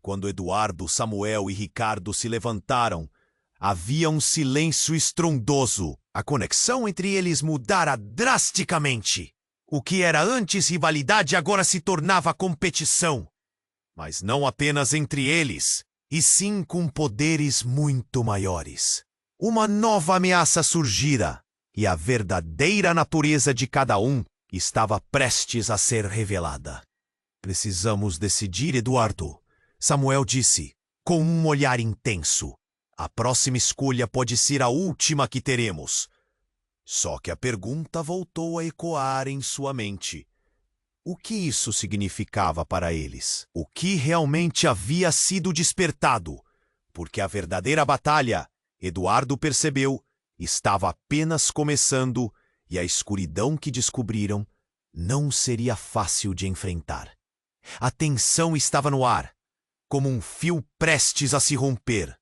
Quando Eduardo, Samuel e Ricardo se levantaram, havia um silêncio estrondoso. A conexão entre eles mudara drasticamente. O que era antes rivalidade agora se tornava competição. Mas não apenas entre eles, e sim com poderes muito maiores. Uma nova ameaça surgira, e a verdadeira natureza de cada um estava prestes a ser revelada. Precisamos decidir, Eduardo, Samuel disse, com um olhar intenso. A próxima escolha pode ser a última que teremos. Só que a pergunta voltou a ecoar em sua mente. O que isso significava para eles? O que realmente havia sido despertado? Porque a verdadeira batalha, Eduardo percebeu, estava apenas começando e a escuridão que descobriram não seria fácil de enfrentar. A tensão estava no ar, como um fio prestes a se romper.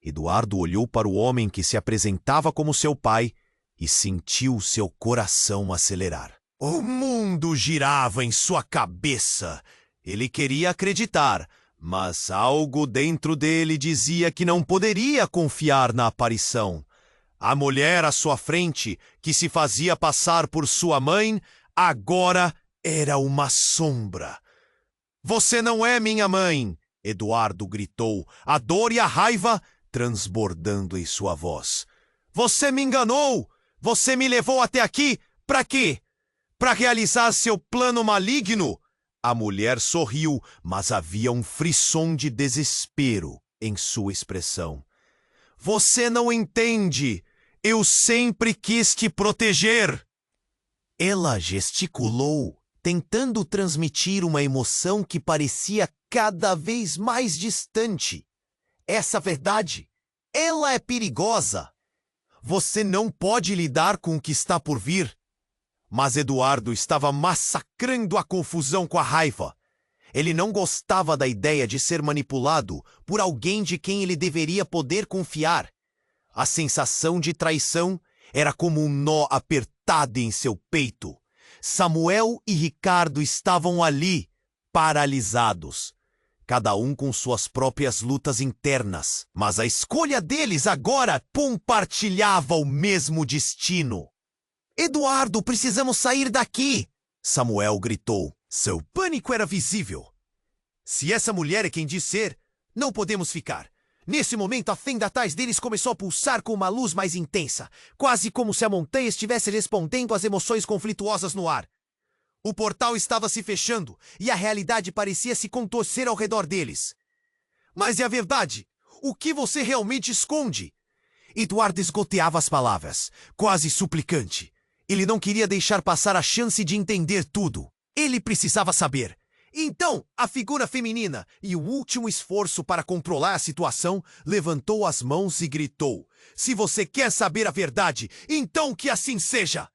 Eduardo olhou para o homem que se apresentava como seu pai e sentiu seu coração acelerar. O mundo girava em sua cabeça. Ele queria acreditar, mas algo dentro dele dizia que não poderia confiar na aparição. A mulher à sua frente, que se fazia passar por sua mãe, agora era uma sombra. Você não é minha mãe! Eduardo gritou, a dor e a raiva transbordando em sua voz. Você me enganou! Você me levou até aqui, para quê? Para realizar seu plano maligno? A mulher sorriu, mas havia um frisson de desespero em sua expressão. Você não entende! Eu sempre quis te proteger! Ela gesticulou, tentando transmitir uma emoção que parecia cada vez mais distante. Essa verdade, ela é perigosa. Você não pode lidar com o que está por vir. Mas Eduardo estava massacrando a confusão com a raiva. Ele não gostava da ideia de ser manipulado por alguém de quem ele deveria poder confiar. A sensação de traição era como um nó apertado em seu peito. Samuel e Ricardo estavam ali, paralisados. Cada um com suas próprias lutas internas. Mas a escolha deles agora compartilhava o mesmo destino. Eduardo, precisamos sair daqui! Samuel gritou. Seu pânico era visível. Se essa mulher é quem diz ser, não podemos ficar. Nesse momento, a fenda atrás deles começou a pulsar com uma luz mais intensa, quase como se a montanha estivesse respondendo às emoções conflituosas no ar. O portal estava se fechando e a realidade parecia se contorcer ao redor deles. Mas é a verdade? O que você realmente esconde? Eduardo esgoteava as palavras, quase suplicante. Ele não queria deixar passar a chance de entender tudo. Ele precisava saber. Então, a figura feminina, e o último esforço para controlar a situação, levantou as mãos e gritou: "Se você quer saber a verdade, então que assim seja!"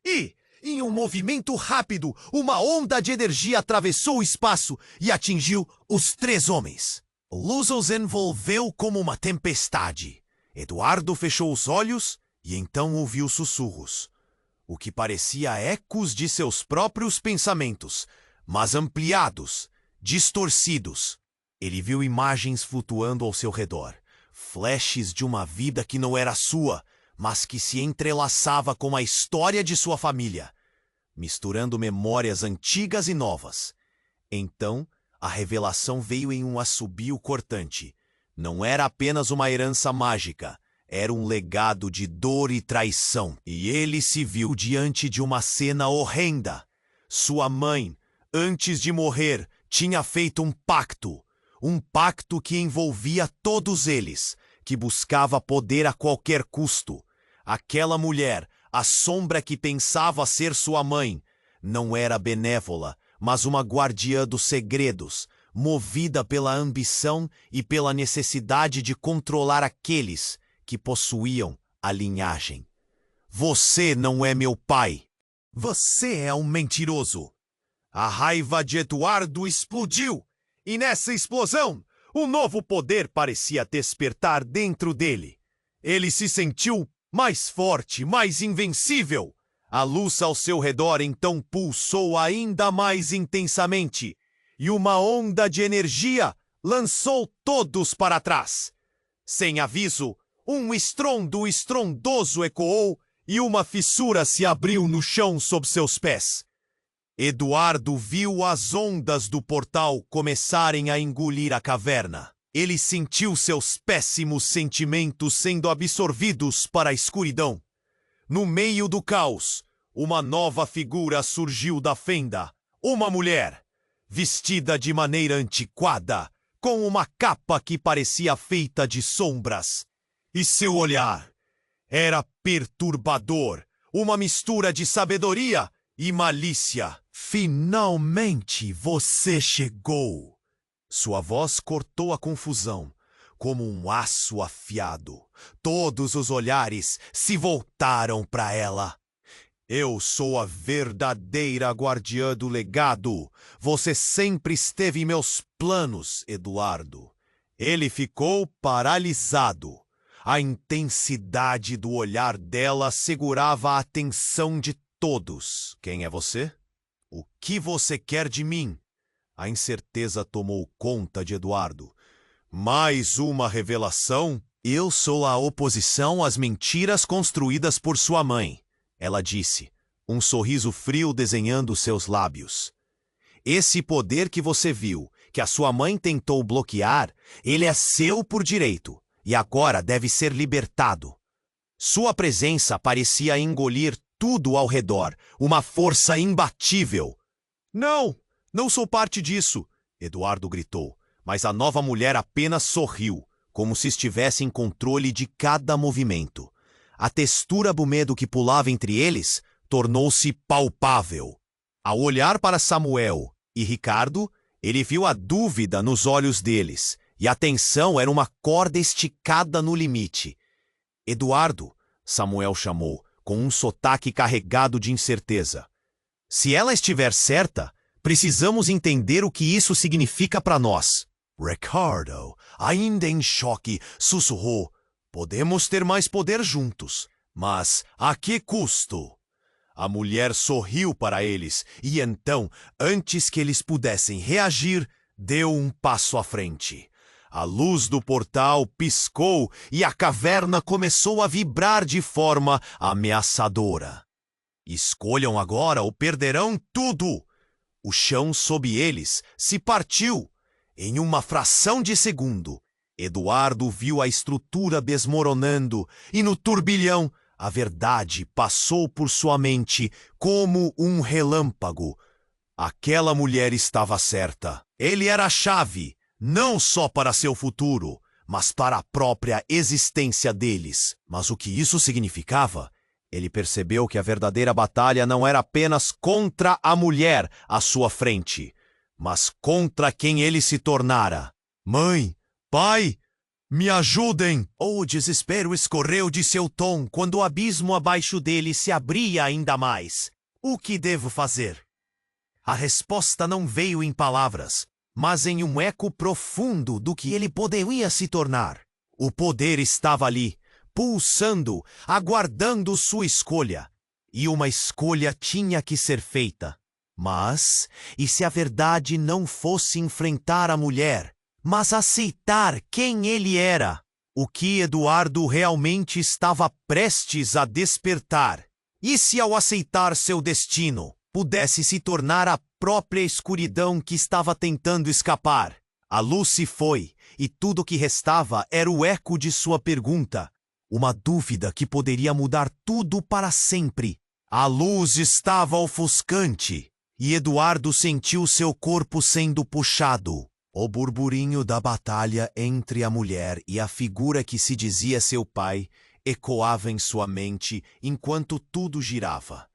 E, em um movimento rápido, uma onda de energia atravessou o espaço e atingiu os 3 homens. A luz os envolveu como uma tempestade. Eduardo fechou os olhos e então ouviu sussurros, o que parecia ecos de seus próprios pensamentos, mas ampliados, distorcidos. Ele viu imagens flutuando ao seu redor, flashes de uma vida que não era sua, mas que se entrelaçava com a história de sua família, misturando memórias antigas e novas. Então, a revelação veio em um assobio cortante. Não era apenas uma herança mágica, era um legado de dor e traição. E ele se viu diante de uma cena horrenda. Sua mãe, antes de morrer, tinha feito um pacto que envolvia todos eles, que buscava poder a qualquer custo. Aquela mulher, a sombra que pensava ser sua mãe, não era benévola, mas uma guardiã dos segredos, movida pela ambição e pela necessidade de controlar aqueles que possuíam a linhagem. Você não é meu pai. Você é um mentiroso. A raiva de Eduardo explodiu, e nessa explosão, um novo poder parecia despertar dentro dele. Ele se sentiu mais forte, mais invencível. A luz ao seu redor então pulsou ainda mais intensamente, e uma onda de energia lançou todos para trás. Sem aviso, um estrondo estrondoso ecoou e uma fissura se abriu no chão sob seus pés. Eduardo viu as ondas do portal começarem a engolir a caverna. Ele sentiu seus péssimos sentimentos sendo absorvidos para a escuridão. No meio do caos, uma nova figura surgiu da fenda. Uma mulher, vestida de maneira antiquada, com uma capa que parecia feita de sombras. E seu olhar era perturbador, uma mistura de sabedoria e malícia. Finalmente você chegou! Sua voz cortou a confusão, como um aço afiado. Todos os olhares se voltaram para ela. Eu sou a verdadeira guardiã do legado. Você sempre esteve em meus planos, Eduardo. Ele ficou paralisado. A intensidade do olhar dela segurava a atenção de todos. Quem é você? O que você quer de mim? A incerteza tomou conta de Eduardo. Mais uma revelação? Eu sou a oposição às mentiras construídas por sua mãe, ela disse, um sorriso frio desenhando seus lábios. Esse poder que você viu, que a sua mãe tentou bloquear, ele é seu por direito, e agora deve ser libertado. Sua presença parecia engolir tudo ao redor, uma força imbatível. Não, não sou parte disso, Eduardo gritou, mas a nova mulher apenas sorriu, como se estivesse em controle de cada movimento. A textura do medo que pulava entre eles tornou-se palpável. Ao olhar para Samuel e Ricardo, ele viu a dúvida nos olhos deles, e a tensão era uma corda esticada no limite. Eduardo, Samuel chamou, com um sotaque carregado de incerteza. Se ela estiver certa, precisamos entender o que isso significa para nós. Ricardo, ainda em choque, sussurrou. Podemos ter mais poder juntos, mas a que custo? A mulher sorriu para eles e então, antes que eles pudessem reagir, deu um passo à frente. A luz do portal piscou e a caverna começou a vibrar de forma ameaçadora. Escolham agora ou perderão tudo. O chão sob eles se partiu. Em uma fração de segundo, Eduardo viu a estrutura desmoronando e no turbilhão a verdade passou por sua mente como um relâmpago. Aquela mulher estava certa. Ele era a chave, não só para seu futuro, mas para a própria existência deles. Mas o que isso significava? Ele percebeu que a verdadeira batalha não era apenas contra a mulher à sua frente, mas contra quem ele se tornara. Mãe, pai, me ajudem! O desespero escorreu de seu tom quando o abismo abaixo dele se abria ainda mais. O que devo fazer? A resposta não veio em palavras, mas em um eco profundo do que ele poderia se tornar. O poder estava ali, pulsando, aguardando sua escolha. E uma escolha tinha que ser feita. Mas, e se a verdade não fosse enfrentar a mulher, mas aceitar quem ele era? O que Eduardo realmente estava prestes a despertar? E se ao aceitar seu destino, pudesse se tornar a própria escuridão que estava tentando escapar? A luz se foi, e tudo o que restava era o eco de sua pergunta. Uma dúvida que poderia mudar tudo para sempre. A luz estava ofuscante, e Eduardo sentiu seu corpo sendo puxado. O burburinho da batalha entre a mulher e a figura que se dizia seu pai ecoava em sua mente enquanto tudo girava.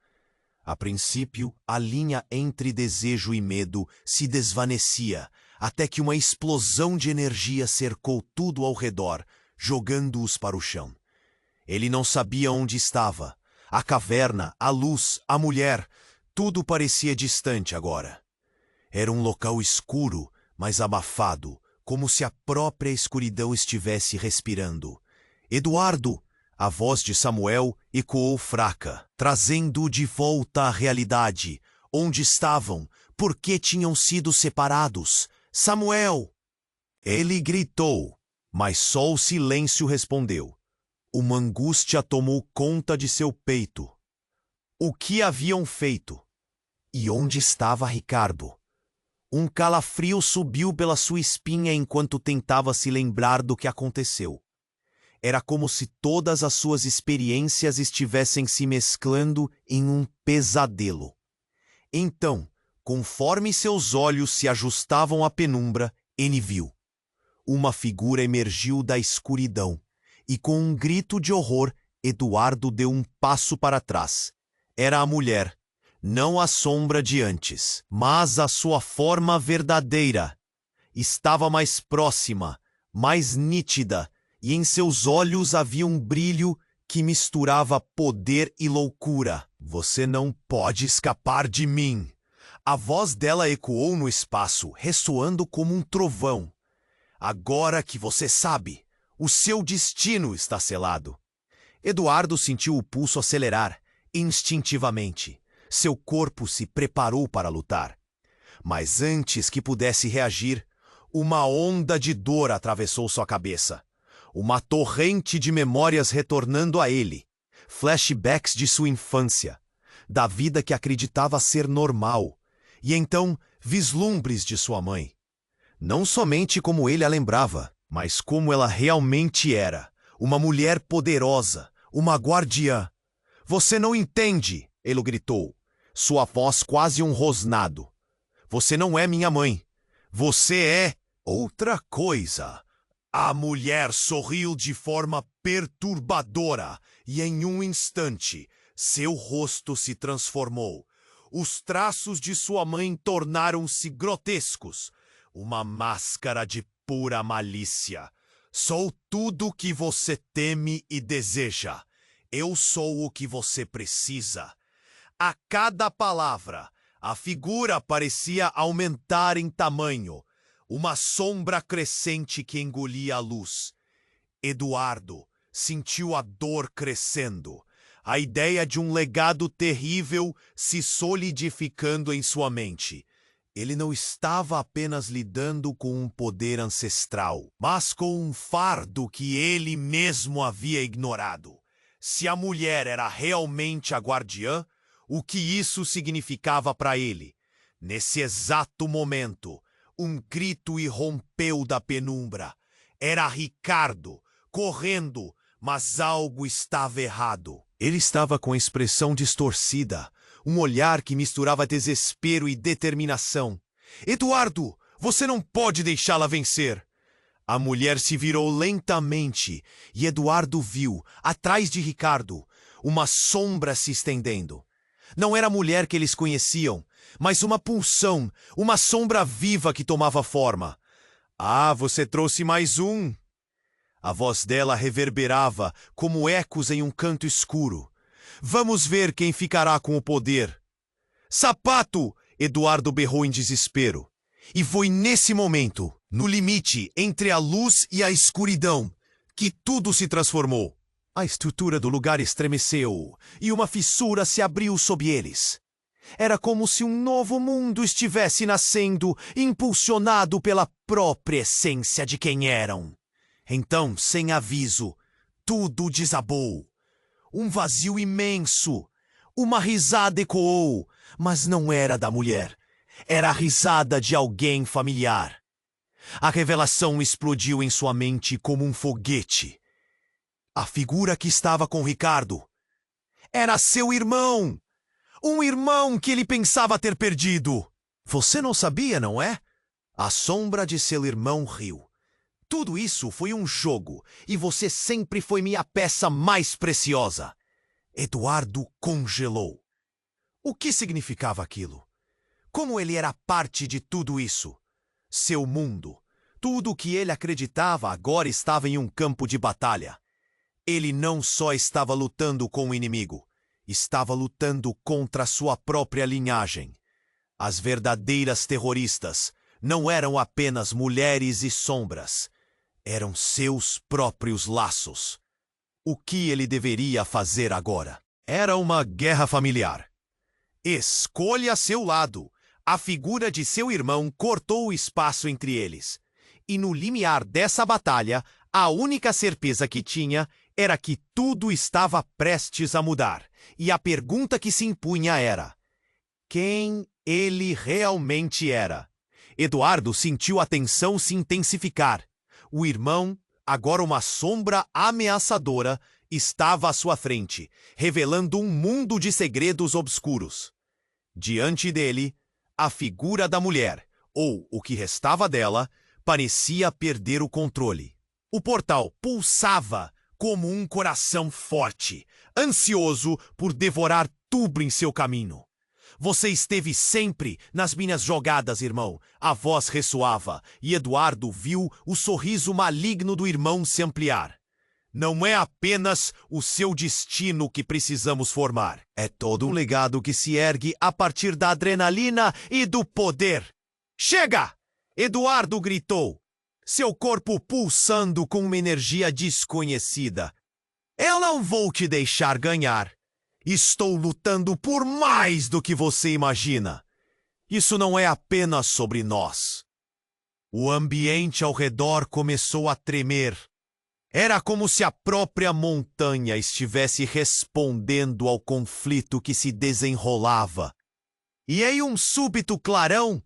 A princípio, a linha entre desejo e medo se desvanecia, até que uma explosão de energia cercou tudo ao redor, jogando-os para o chão. Ele não sabia onde estava. A caverna, a luz, a mulher, tudo parecia distante agora. Era um local escuro, mas abafado, como se a própria escuridão estivesse respirando. Eduardo! A voz de Samuel ecoou fraca, trazendo-o de volta à realidade. Onde estavam? Por que tinham sido separados? Samuel! Ele gritou, mas só o silêncio respondeu. Uma angústia tomou conta de seu peito. O que haviam feito? E onde estava Ricardo? Um calafrio subiu pela sua espinha enquanto tentava se lembrar do que aconteceu. Era como se todas as suas experiências estivessem se mesclando em um pesadelo. Então, conforme seus olhos se ajustavam à penumbra, ele viu. Uma figura emergiu da escuridão, e com um grito de horror, Eduardo deu um passo para trás. Era a mulher, não a sombra de antes, mas a sua forma verdadeira. Estava mais próxima, mais nítida, e em seus olhos havia um brilho que misturava poder e loucura. Você não pode escapar de mim. A voz dela ecoou no espaço, ressoando como um trovão. Agora que você sabe, o seu destino está selado. Eduardo sentiu o pulso acelerar, instintivamente. Seu corpo se preparou para lutar. Mas antes que pudesse reagir, uma onda de dor atravessou sua cabeça. Uma torrente de memórias retornando a ele. Flashbacks de sua infância, da vida que acreditava ser normal. E então, vislumbres de sua mãe. Não somente como ele a lembrava, mas como ela realmente era. Uma mulher poderosa, uma guardiã. Você não entende, ele gritou, sua voz quase um rosnado. Você não é minha mãe. Você é outra coisa. A mulher sorriu de forma perturbadora e em um instante, seu rosto se transformou. Os traços de sua mãe tornaram-se grotescos. Uma máscara de pura malícia. Sou tudo o que você teme e deseja. Eu sou o que você precisa. A cada palavra, a figura parecia aumentar em tamanho. Uma sombra crescente que engolia a luz. Eduardo sentiu a dor crescendo. A ideia de um legado terrível se solidificando em sua mente. Ele não estava apenas lidando com um poder ancestral, mas com um fardo que ele mesmo havia ignorado. Se a mulher era realmente a guardiã, o que isso significava para ele? Nesse exato momento, um grito irrompeu da penumbra. Era Ricardo, correndo, mas algo estava errado. Ele estava com a expressão distorcida, um olhar que misturava desespero e determinação. Eduardo, você não pode deixá-la vencer. A mulher se virou lentamente e Eduardo viu, atrás de Ricardo, uma sombra se estendendo. Não era a mulher que eles conheciam, mas uma pulsão, uma sombra viva que tomava forma. Ah, você trouxe mais um! A voz dela reverberava como ecos em um canto escuro. Vamos ver quem ficará com o poder. Sapato! Eduardo berrou em desespero. E foi nesse momento, no limite entre a luz e a escuridão, que tudo se transformou. A estrutura do lugar estremeceu e uma fissura se abriu sob eles. Era como se um novo mundo estivesse nascendo, impulsionado pela própria essência de quem eram. Então, sem aviso, tudo desabou. Um vazio imenso. Uma risada ecoou, mas não era da mulher. Era a risada de alguém familiar. A revelação explodiu em sua mente como um foguete. A figura que estava com Ricardo era seu irmão! Um irmão que ele pensava ter perdido! Você não sabia, não é? A sombra de seu irmão riu. Tudo isso foi um jogo, e você sempre foi minha peça mais preciosa. Eduardo congelou. O que significava aquilo? Como ele era parte de tudo isso? Seu mundo, tudo o que ele acreditava agora estava em um campo de batalha. Ele não só estava lutando com o inimigo, estava lutando contra sua própria linhagem. As verdadeiras terroristas não eram apenas mulheres e sombras, eram seus próprios laços. O que ele deveria fazer agora? Era uma guerra familiar. Escolha seu lado. A figura de seu irmão cortou o espaço entre eles. E no limiar dessa batalha, a única certeza que tinha era que tudo estava prestes a mudar. E a pergunta que se impunha era: quem ele realmente era? Eduardo sentiu a tensão se intensificar. O irmão, agora uma sombra ameaçadora, estava à sua frente, revelando um mundo de segredos obscuros. Diante dele, a figura da mulher, ou o que restava dela, parecia perder o controle. O portal pulsava como um coração forte, ansioso por devorar tudo em seu caminho. Você esteve sempre nas minhas jogadas, irmão. A voz ressoava, e Eduardo viu o sorriso maligno do irmão se ampliar. Não é apenas o seu destino que precisamos formar. É todo um legado que se ergue a partir da adrenalina e do poder. Chega! Eduardo gritou, seu corpo pulsando com uma energia desconhecida. Eu não vou te deixar ganhar. Estou lutando por mais do que você imagina. Isso não é apenas sobre nós. O ambiente ao redor começou a tremer. Era como se a própria montanha estivesse respondendo ao conflito que se desenrolava. E em um súbito clarão,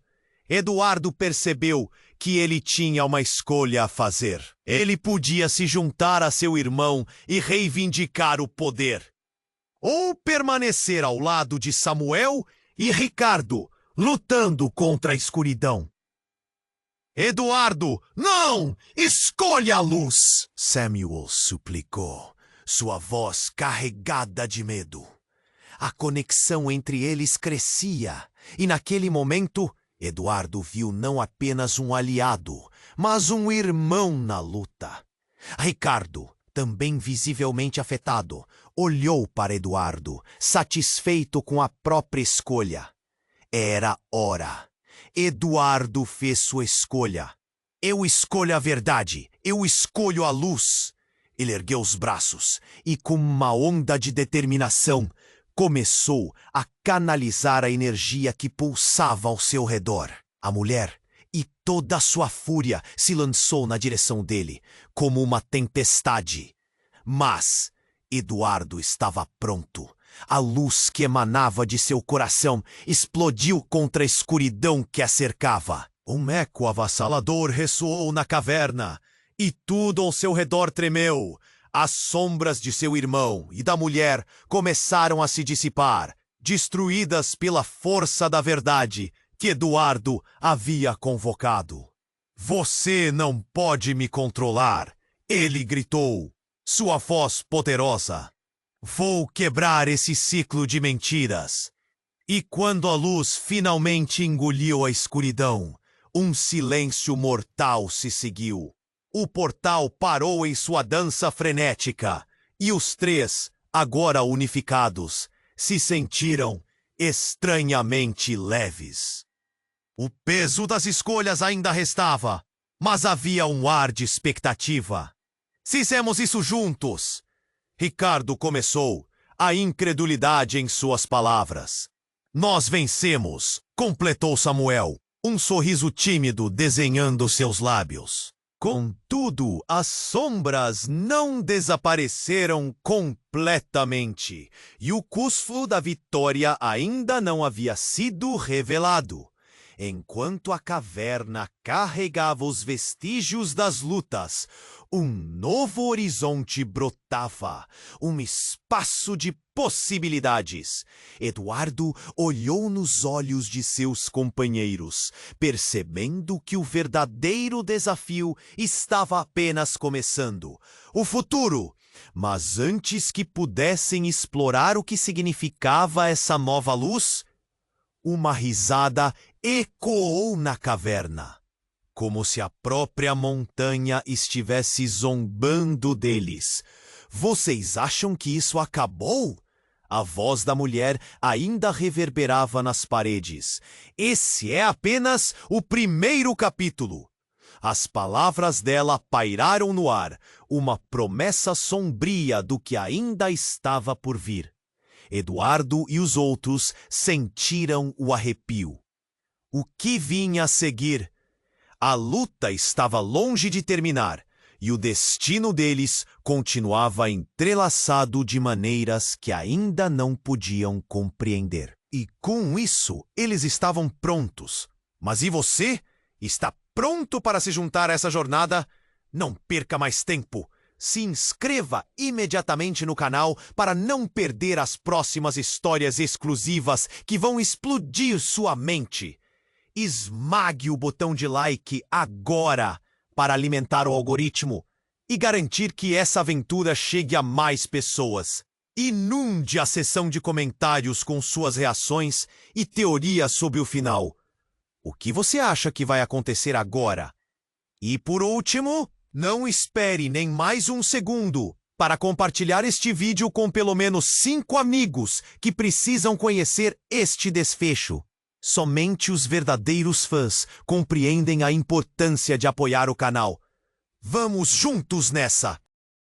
Eduardo percebeu que ele tinha uma escolha a fazer. Ele podia se juntar a seu irmão e reivindicar o poder. Ou permanecer ao lado de Samuel e Ricardo, lutando contra a escuridão. Eduardo, não! Escolha a luz! Samuel suplicou, sua voz carregada de medo. A conexão entre eles crescia, e naquele momento, Eduardo viu não apenas um aliado, mas um irmão na luta. Ricardo, também visivelmente afetado, olhou para Eduardo, satisfeito com a própria escolha. Era hora. Eduardo fez sua escolha. Eu escolho a verdade. Eu escolho a luz. Ele ergueu os braços e, com uma onda de determinação, começou a canalizar a energia que pulsava ao seu redor. A mulher e toda a sua fúria se lançou na direção dele, como uma tempestade. Mas Eduardo estava pronto. A luz que emanava de seu coração explodiu contra a escuridão que a cercava. Um eco avassalador ressoou na caverna, e tudo ao seu redor tremeu. As sombras de seu irmão e da mulher começaram a se dissipar, destruídas pela força da verdade que Eduardo havia convocado. Você não pode me controlar, ele gritou, sua voz poderosa. Vou quebrar esse ciclo de mentiras. E quando a luz finalmente engoliu a escuridão, um silêncio mortal se seguiu. O portal parou em sua dança frenética, e os três, agora unificados, se sentiram estranhamente leves. O peso das escolhas ainda restava, mas havia um ar de expectativa. Fizemos isso juntos. Ricardo começou, a incredulidade em suas palavras. Nós vencemos, completou Samuel, um sorriso tímido desenhando seus lábios. Contudo, as sombras não desapareceram completamente, e o custo da vitória ainda não havia sido revelado. Enquanto a caverna carregava os vestígios das lutas, um novo horizonte brotava, um espaço de possibilidades. Eduardo olhou nos olhos de seus companheiros, percebendo que o verdadeiro desafio estava apenas começando. O futuro! Mas antes que pudessem explorar o que significava essa nova luz, uma risada ecoou na caverna, como se a própria montanha estivesse zombando deles. Vocês acham que isso acabou? A voz da mulher ainda reverberava nas paredes. Esse é apenas o primeiro capítulo. As palavras dela pairaram no ar, uma promessa sombria do que ainda estava por vir. Eduardo e os outros sentiram o arrepio. O que vinha a seguir? A luta estava longe de terminar, e o destino deles continuava entrelaçado de maneiras que ainda não podiam compreender. E com isso, eles estavam prontos. Mas e você? Está pronto para se juntar a essa jornada? Não perca mais tempo. Se inscreva imediatamente no canal para não perder as próximas histórias exclusivas que vão explodir sua mente. Esmague o botão de like agora para alimentar o algoritmo e garantir que essa aventura chegue a mais pessoas. Inunde a seção de comentários com suas reações e teorias sobre o final. O que você acha que vai acontecer agora? E por último, não espere nem mais um segundo para compartilhar este vídeo com pelo menos 5 amigos que precisam conhecer este desfecho. Somente os verdadeiros fãs compreendem a importância de apoiar o canal. Vamos juntos nessa!